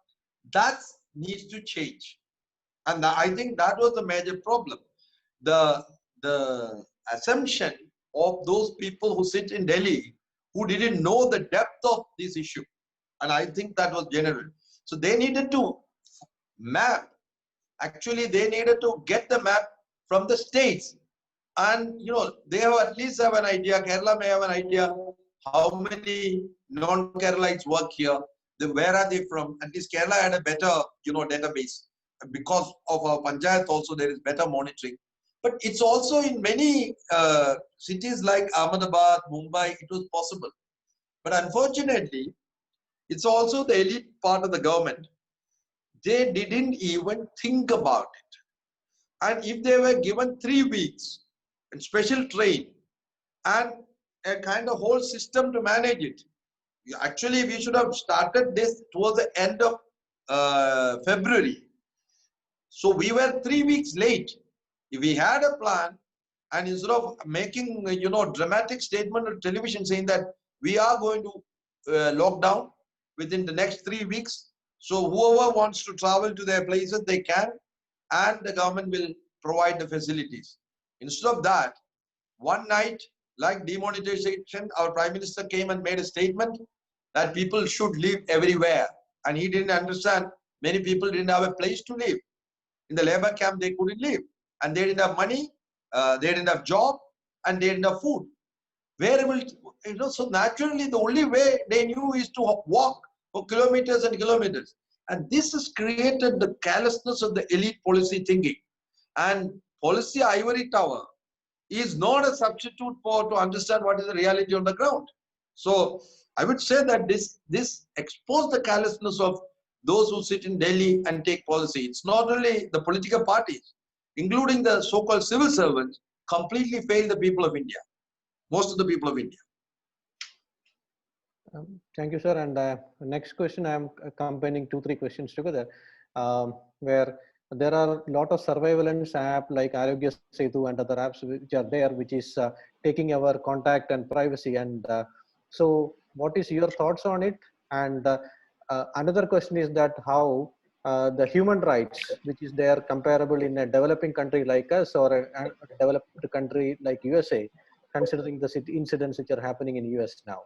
That needs to change. And I think that was the major problem. The assumption of those people who sit in Delhi who didn't know the depth of this issue. And I think that was general. So they needed to map. Actually, they needed to get the map from the states. And, they have at least have an idea. Kerala may have an idea how many non-Keralites work here. Where are they from? At least Kerala had a better, database. Because of our panchayat also, there is better monitoring. But it's also in many cities like Ahmedabad, Mumbai, it was possible. But unfortunately, It's also the elite part of the government. They didn't even think about it. And if they were given 3 weeks and special train and a kind of whole system to manage it, actually we should have started this towards the end of February. So we were 3 weeks late. If we had a plan, and instead of making dramatic statement on television saying that we are going to lock down within the next 3 weeks, so whoever wants to travel to their places, they can, and the government will provide the facilities. Instead of that, one night, like demonetization, our Prime Minister came and made a statement that people should live everywhere. And he didn't understand, many people didn't have a place to live. In the labor camp, they couldn't live. And they didn't have money, they didn't have job, and they didn't have food. Where will, so naturally the only way they knew is to walk for kilometers and kilometers. And this has created the callousness of the elite policy thinking. And policy ivory tower is not a substitute to understand what is the reality on the ground. So I would say that this exposed the callousness of those who sit in Delhi and take policy. It's not only the political parties, including the so-called civil servants, completely failed the people of India, most of the people of India. Thank you, sir. And next question, I am combining 2-3 questions together, where there are a lot of surveillance apps like Arogya Setu and other apps which are there, which is taking our contact and privacy. And so what is your thoughts on it? And another question is that how the human rights, which is there comparable in a developing country like us or a developed country like USA, considering the incidents which are happening in US now?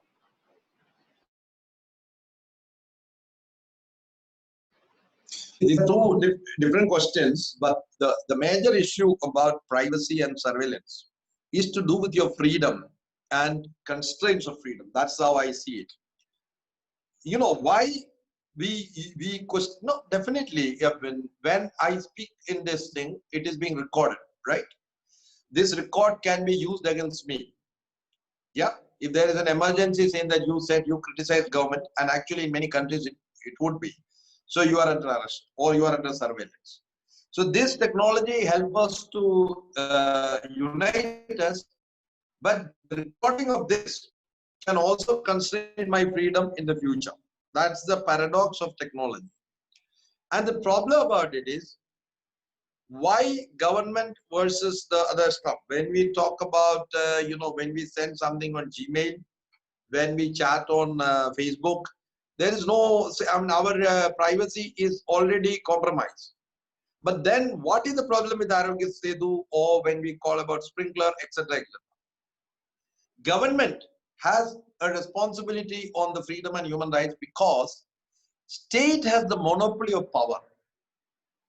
These are two different questions, but the major issue about privacy and surveillance is to do with your freedom and constraints of freedom. That's how I see it. Why we question? No, definitely. When I speak in this thing, it is being recorded, right? This record can be used against me. Yeah, if there is an emergency saying that you said you criticize government, and actually in many countries it would be. So you are under arrest or you are under surveillance. So this technology helps us to unite us, but the recording of this can also constrain my freedom in the future. That's the paradox of technology. And the problem about it is, why government versus the other stuff? When we talk about, when we send something on Gmail, when we chat on Facebook, there is no, our privacy is already compromised. But then what is the problem with Arogya Setu or when we call about sprinkler, etc., etc.? Government has a responsibility on the freedom and human rights because state has the monopoly of power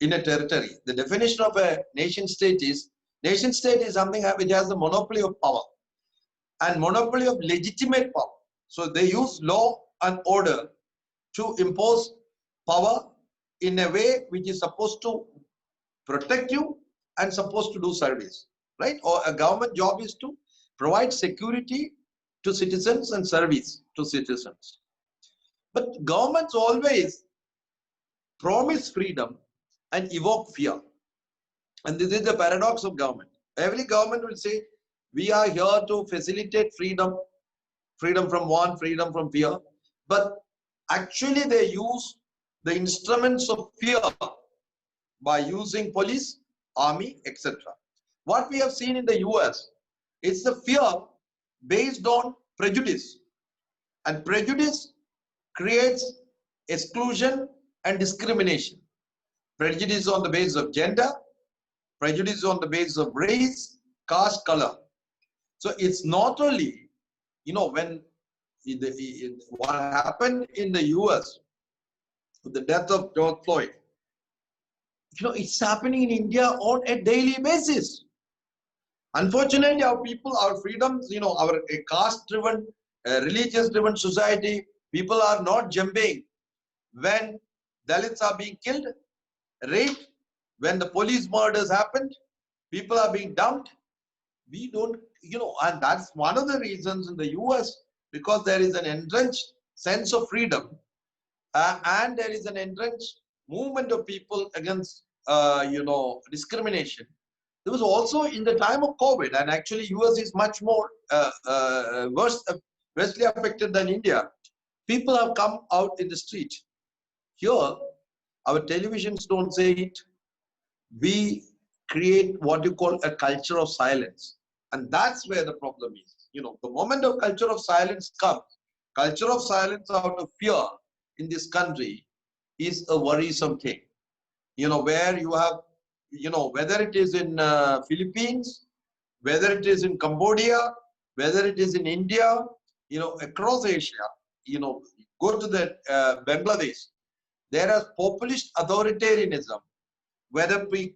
in a territory. The definition of a nation state is something which has the monopoly of power and monopoly of legitimate power. So they use law and order to impose power in a way which is supposed to protect you and supposed to do service, right? Or a government job is to provide security to citizens and service to citizens. But governments always promise freedom and evoke fear. And this is the paradox of government. Every government will say, we are here to facilitate freedom, freedom from want, freedom from fear. But actually they use the instruments of fear by using police, army, etc. What we have seen in the US, it's the fear based on prejudice. And prejudice creates exclusion and discrimination. Prejudice on the basis of gender, prejudice on the basis of race, caste, color. So it's not only, when what happened in the US, the death of George Floyd, it's happening in India on a daily basis. Unfortunately, our people, our freedoms, our caste-driven, religious-driven society, people are not jumping when Dalits are being killed, raped, when the police murders happened, people are being dumped. We don't, and that's one of the reasons in the US, because there is an entrenched sense of freedom, and there is an entrenched movement of people against, discrimination. There was also in the time of COVID, and actually US is much more worstly affected than India. People have come out in the street. Here, our televisions don't say it. We create what you call a culture of silence. And that's where the problem is. The moment of culture of silence comes, culture of silence out of fear in this country is a worrisome thing. Where you have, whether it is in Philippines, whether it is in Cambodia, whether it is in India, across Asia, go to the Bangladesh, there is populist authoritarianism, whether they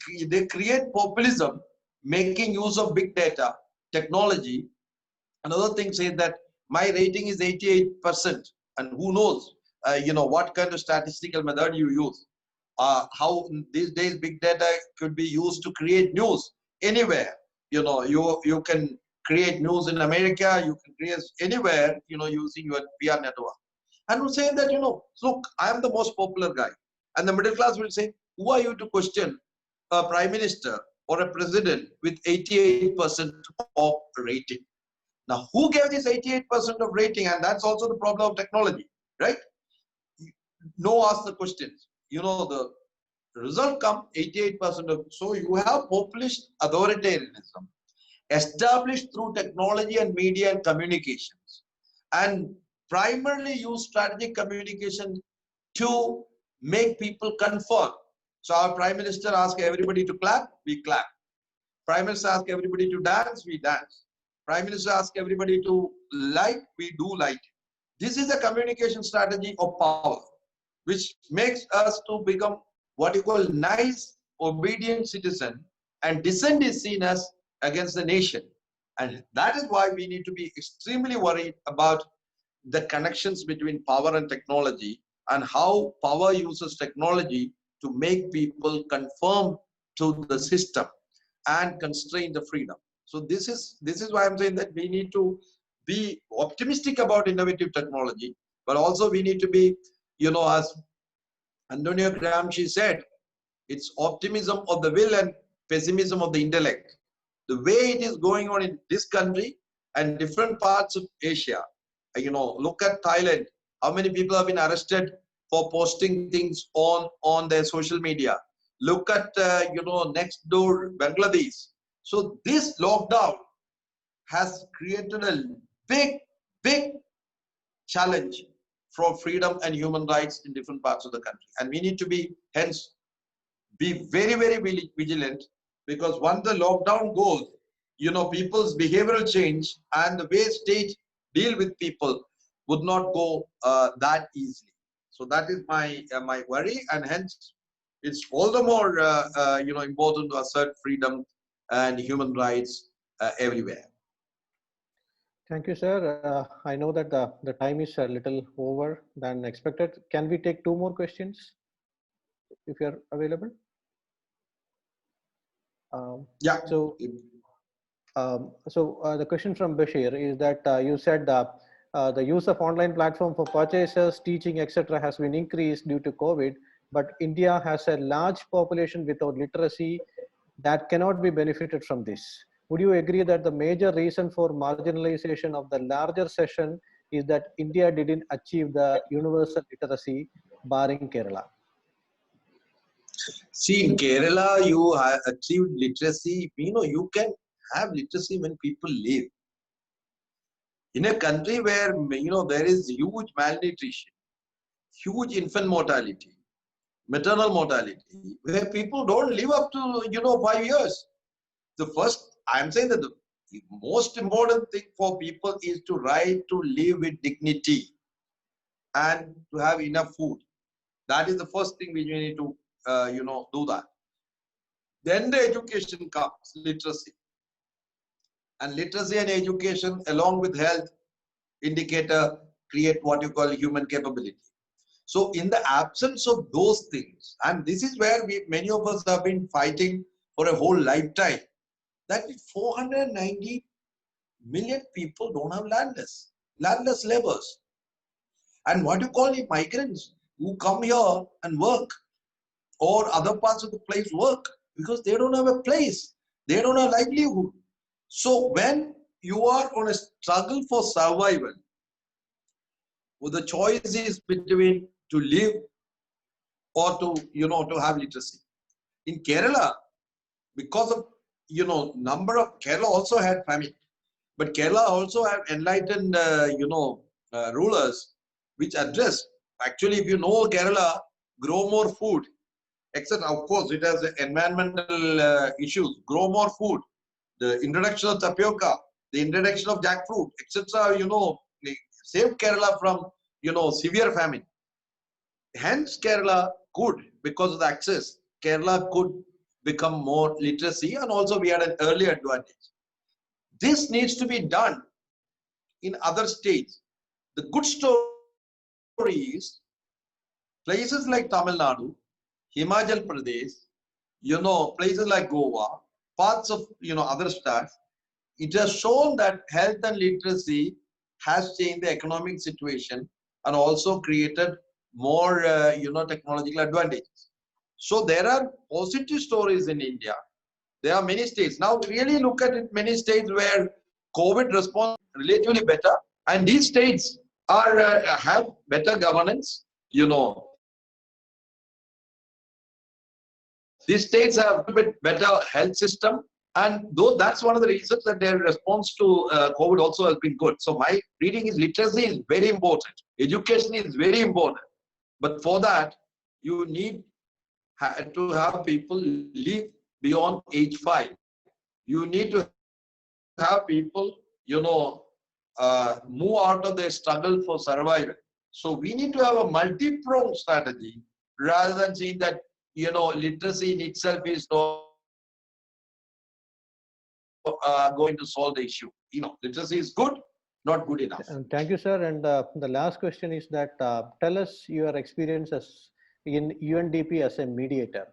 create populism, making use of big data, technology. Another thing says that my rating is 88%, and who knows, what kind of statistical method you use. How these days big data could be used to create news anywhere. You can create news in America, you can create anywhere, using your PR network. And we'll say that, look, I am the most popular guy. And the middle class will say, who are you to question a prime minister or a president with 88% of rating? Now, who gave this 88% of rating? And that's also the problem of technology, right? No ask the questions. The result come 88% of. So you have populist authoritarianism established through technology and media and communications, and primarily use strategic communication to make people conform. So our prime minister asks everybody to clap, we clap. Prime minister asks everybody to dance, we dance. Prime minister asks everybody to light, we do light. This is a communication strategy of power, which makes us to become what you call nice, obedient citizen, and dissent is seen as against the nation. And that is why we need to be extremely worried about the connections between power and technology, and how power uses technology to make people conform to the system and constrain the freedom. So this is why I'm saying that we need to be optimistic about innovative technology, but also we need to be, as Antonio Gramsci said, it's optimism of the will and pessimism of the intellect. The way it is going on in this country and different parts of Asia, look at Thailand, how many people have been arrested for posting things on their social media. Look at, next door, Bangladesh. So this lockdown has created a big challenge for freedom and human rights in different parts of the country. And we need to be very, very vigilant, because once the lockdown goes, people's behavioral change and the way state deal with people would not go that easily. So that is my worry, and hence it's all the more important to assert freedom and human rights everywhere. Thank you, sir. I know that the time is a little over than expected. Can we take 2 more questions if you're available? Yeah. So the question from Bashir is that you said the use of online platform for purchases, teaching, etc. has been increased due to COVID, but India has a large population without literacy that cannot be benefited from this. Would you agree that the major reason for marginalization of the larger session is that India didn't achieve the universal literacy, barring Kerala? See, in Kerala, you have achieved literacy. You can have literacy when people live. In a country where, there is huge malnutrition, huge infant mortality, maternal mortality, where people don't live up to, 5 years. I'm saying that the most important thing for people is to live with dignity and to have enough food. That is the first thing we need to, do that. Then the education comes, literacy. And literacy and education, along with health indicator, create what you call human capability. So in the absence of those things, and this is where many of us have been fighting for a whole lifetime, that 490 million people don't have landless laborers. And what you call migrants, who come here and work, or other parts of the place work, because they don't have a place. They don't have livelihood. So when you are on a struggle for survival, well, the choice is between to live or to, to have literacy. In Kerala, because of, number of, Kerala also had famine, but Kerala also had enlightened, rulers which addressed. Actually, if you know Kerala, grow more food, except of course it has environmental issues. Grow more food, the introduction of tapioca, the introduction of jackfruit, etc. Saved Kerala from severe famine. Hence, Kerala could, because of the access, Kerala could become more literacy, and also we had an early advantage. This needs to be done in other states. The good story is places like Tamil Nadu, Himachal Pradesh, places like Goa, parts of other states. It has shown that health and literacy has changed the economic situation and also created more technological advantages. So there are positive stories in India. There are many states. Now really look at it, many states where COVID response relatively better, and these states are have better governance. These states have a bit better health system, and though that's one of the reasons that their response to COVID also has been good. So my reading is literacy is very important. Education is very important. But for that, you need to have people live beyond age 5. You need to have people, move out of their struggle for survival. So we need to have a multi-pronged strategy rather than saying that, literacy in itself is not going to solve the issue. Literacy is good, not good enough. Thank you, sir. And the last question is that tell us your experiences in UNDP as a mediator.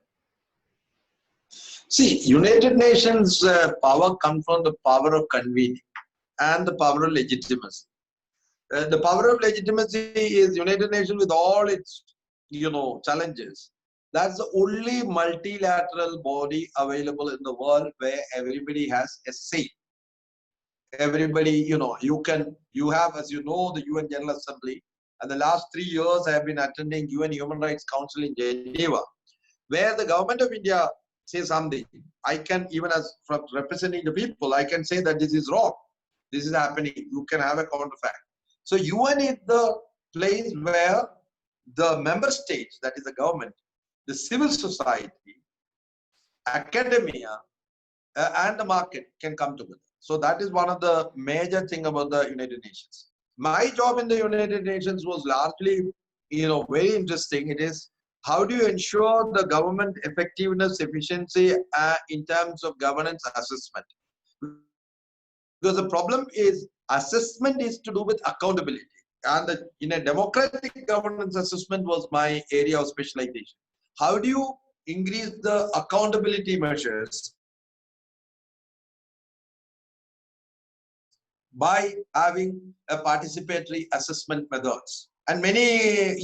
See, United Nations power comes from the power of convening and the power of legitimacy. The power of legitimacy is United Nations with all its, challenges. That's the only multilateral body available in the world where everybody has a say. Everybody, you have, as you know, the UN General Assembly. And the last 3 years I have been attending UN Human Rights Council in Geneva, where the government of India says something. I can, even as from representing the people, I can say that this is wrong. This is happening. You can have a counterfact. So UN is the place where the member states, that is the government, the civil society, academia, and the market can come together. So that is one of the major thing about the United Nations. My job in the United Nations was largely, very interesting. It is how do you ensure the government effectiveness, efficiency in terms of governance assessment? Because the problem is assessment is to do with accountability. And in a democratic governance assessment was my area of specialization. How do you increase the accountability measures by having a participatory assessment methods? And many,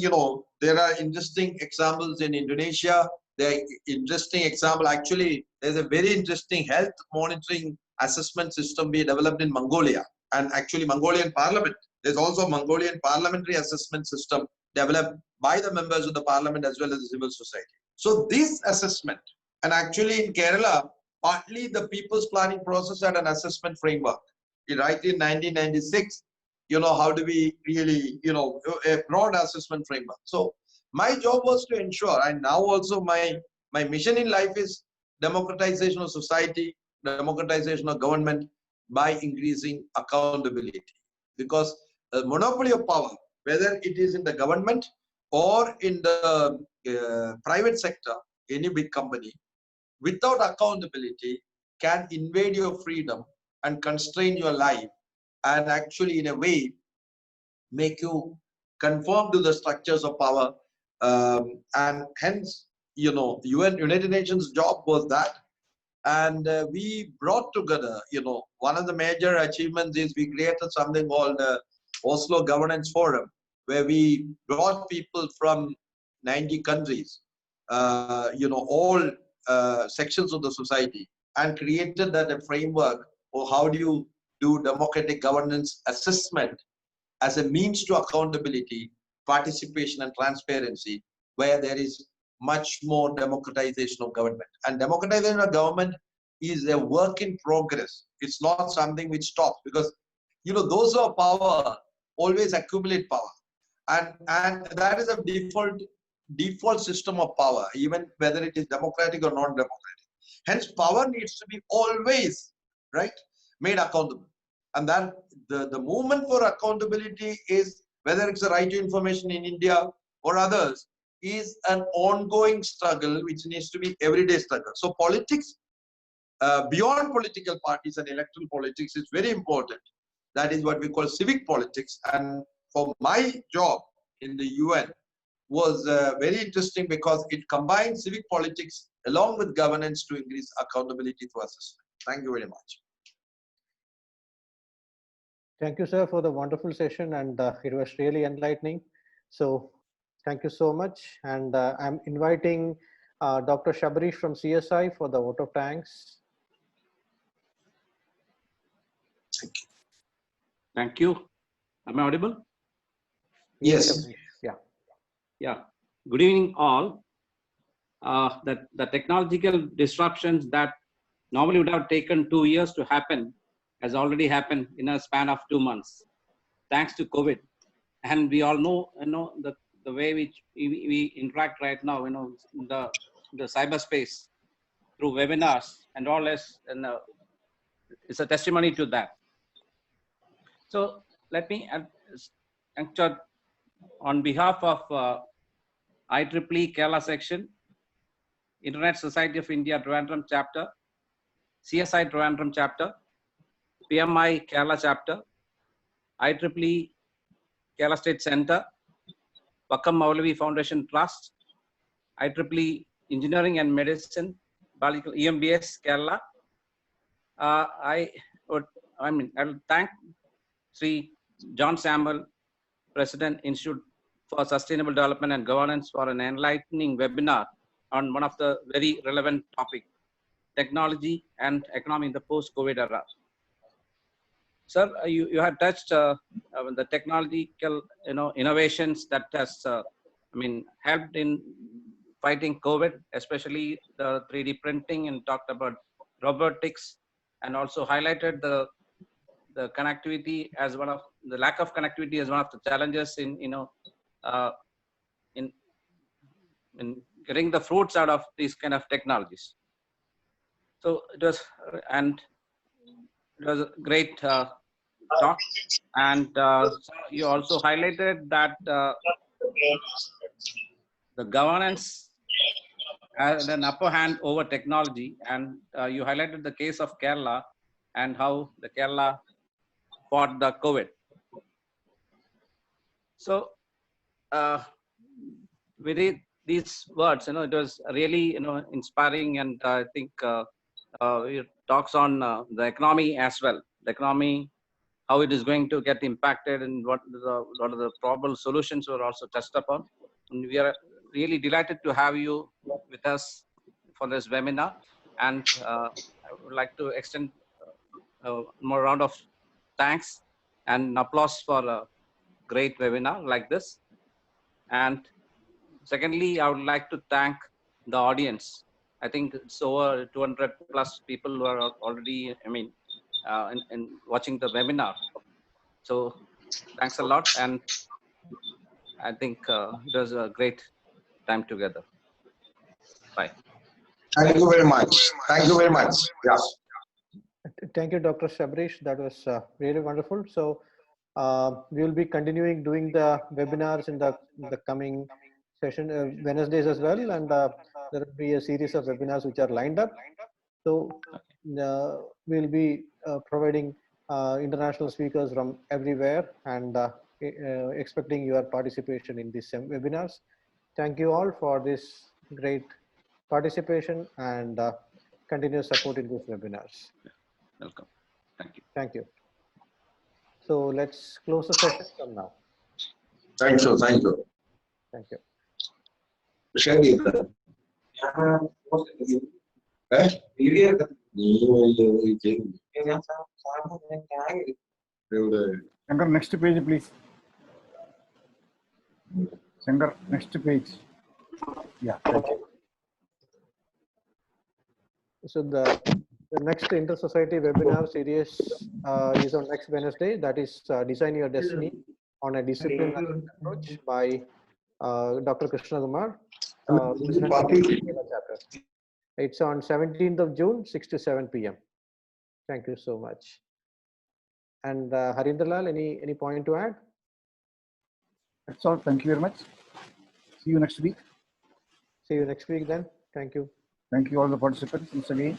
there are interesting examples in Indonesia. There are interesting example. Actually, there's a very interesting health monitoring assessment system we developed in Mongolia. And actually, Mongolian parliament. There's also a Mongolian parliamentary assessment system developed by the members of the parliament as well as the civil society. So this assessment, and actually in Kerala, partly the people's planning process had an assessment framework. Right in 1996, how do we really, a broad assessment framework. So my job was to ensure, and now also my mission in life is democratization of society, democratization of government by increasing accountability. Because the monopoly of power, whether it is in the government or in the private sector, any big company, without accountability can invade your freedom and constrain your life, and actually in a way make you conform to the structures of power. And hence, United Nations job was that. And we brought together, one of the major achievements is we created something called Oslo Governance Forum, where we brought people from 90 countries, all sections of the society, and created that a framework or how do you do democratic governance assessment as a means to accountability, participation and transparency, where there is much more democratization of government. And democratization of government is a work in progress. It's not something which stops, because those who have power always accumulate power. And that is a default system of power, even whether it is democratic or non-democratic. Hence, power needs to be always, right, made accountable. And that the movement for accountability is, whether it's the right to information in India or others, is an ongoing struggle which needs to be everyday struggle. So politics, beyond political parties and electoral politics, is very important. That is what we call civic politics. And for my job in the UN was very interesting, because it combines civic politics along with governance to increase accountability through assessment. Thank you very much. Thank you, sir, for the wonderful session, and it was really enlightening. So thank you so much. And I'm inviting Dr. Shabarish from CSI for the vote of thanks. Thank you. Thank you. Am I audible? Yes. Yeah. Yeah. Good evening, all. The technological disruptions that normally would have taken 2 years to happen has already happened in a span of 2 months, thanks to COVID. And we all know, the way we interact right now, in the cyberspace through webinars and all this, and it's a testimony to that. So let me actually, on behalf of IEEE Kerala section, Internet Society of India Trivandrum Chapter, CSI Trivandrum Chapter, PMI Kerala Chapter, IEEE Kerala State Center, Vakkom Moulavi Foundation Trust, IEEE Engineering and Medicine, EMBS Kerala. I will thank Sri John Samuel, President, Institute for Sustainable Development and Governance, for an enlightening webinar on one of the very relevant topics, technology and economy in the post-COVID era. Sir, you have touched the technological innovations that has helped in fighting COVID, especially the 3D printing, and talked about robotics, and also highlighted the connectivity as one of the lack of connectivity as one of the challenges in getting the fruits out of these kind of technologies. So it was a great talk, and you also highlighted that the governance had an upper hand over technology, and you highlighted the case of Kerala and how the Kerala fought the COVID. So with these words, it was really inspiring, and I think it talks on the economy as well. The economy, how it is going to get impacted, and what are the probable solutions were also touched upon. And we are really delighted to have you with us for this webinar, and I would like to extend more round of thanks and applause for a great webinar like this. And secondly, I would like to thank the audience. I think it's over 200 plus people who are already, in watching the webinar. So thanks a lot, and I think it was a great time together. Bye. Thank you very much. Thank you very much. Yeah. Thank you, Dr. Shabarish. That was really wonderful. So we will be continuing doing the webinars in the coming session, Wednesdays as well, and there will be a series of webinars which are lined up. So we'll be providing international speakers from everywhere, and expecting your participation in these webinars. Thank you all for this great participation and continuous support in these webinars. Welcome. Thank you. Thank you. So let's close the session from now. Thank you. Thank you. Thank you. Share it. Shankar, next page, please. Shankar, next page. Yeah, thank you. So the next Intersociety webinar series is on next Wednesday. That is Design Your Destiny on a Disciplinary Approach by Dr. Krishna Kumar, President of the Kerala chapter. It's on 17th of June, 6 to 7 p.m. Thank you so much. And Harinder Lal, any point to add? That's all. Thank you very much. See you next week. See you next week then. Thank you. Thank you all the participants once again.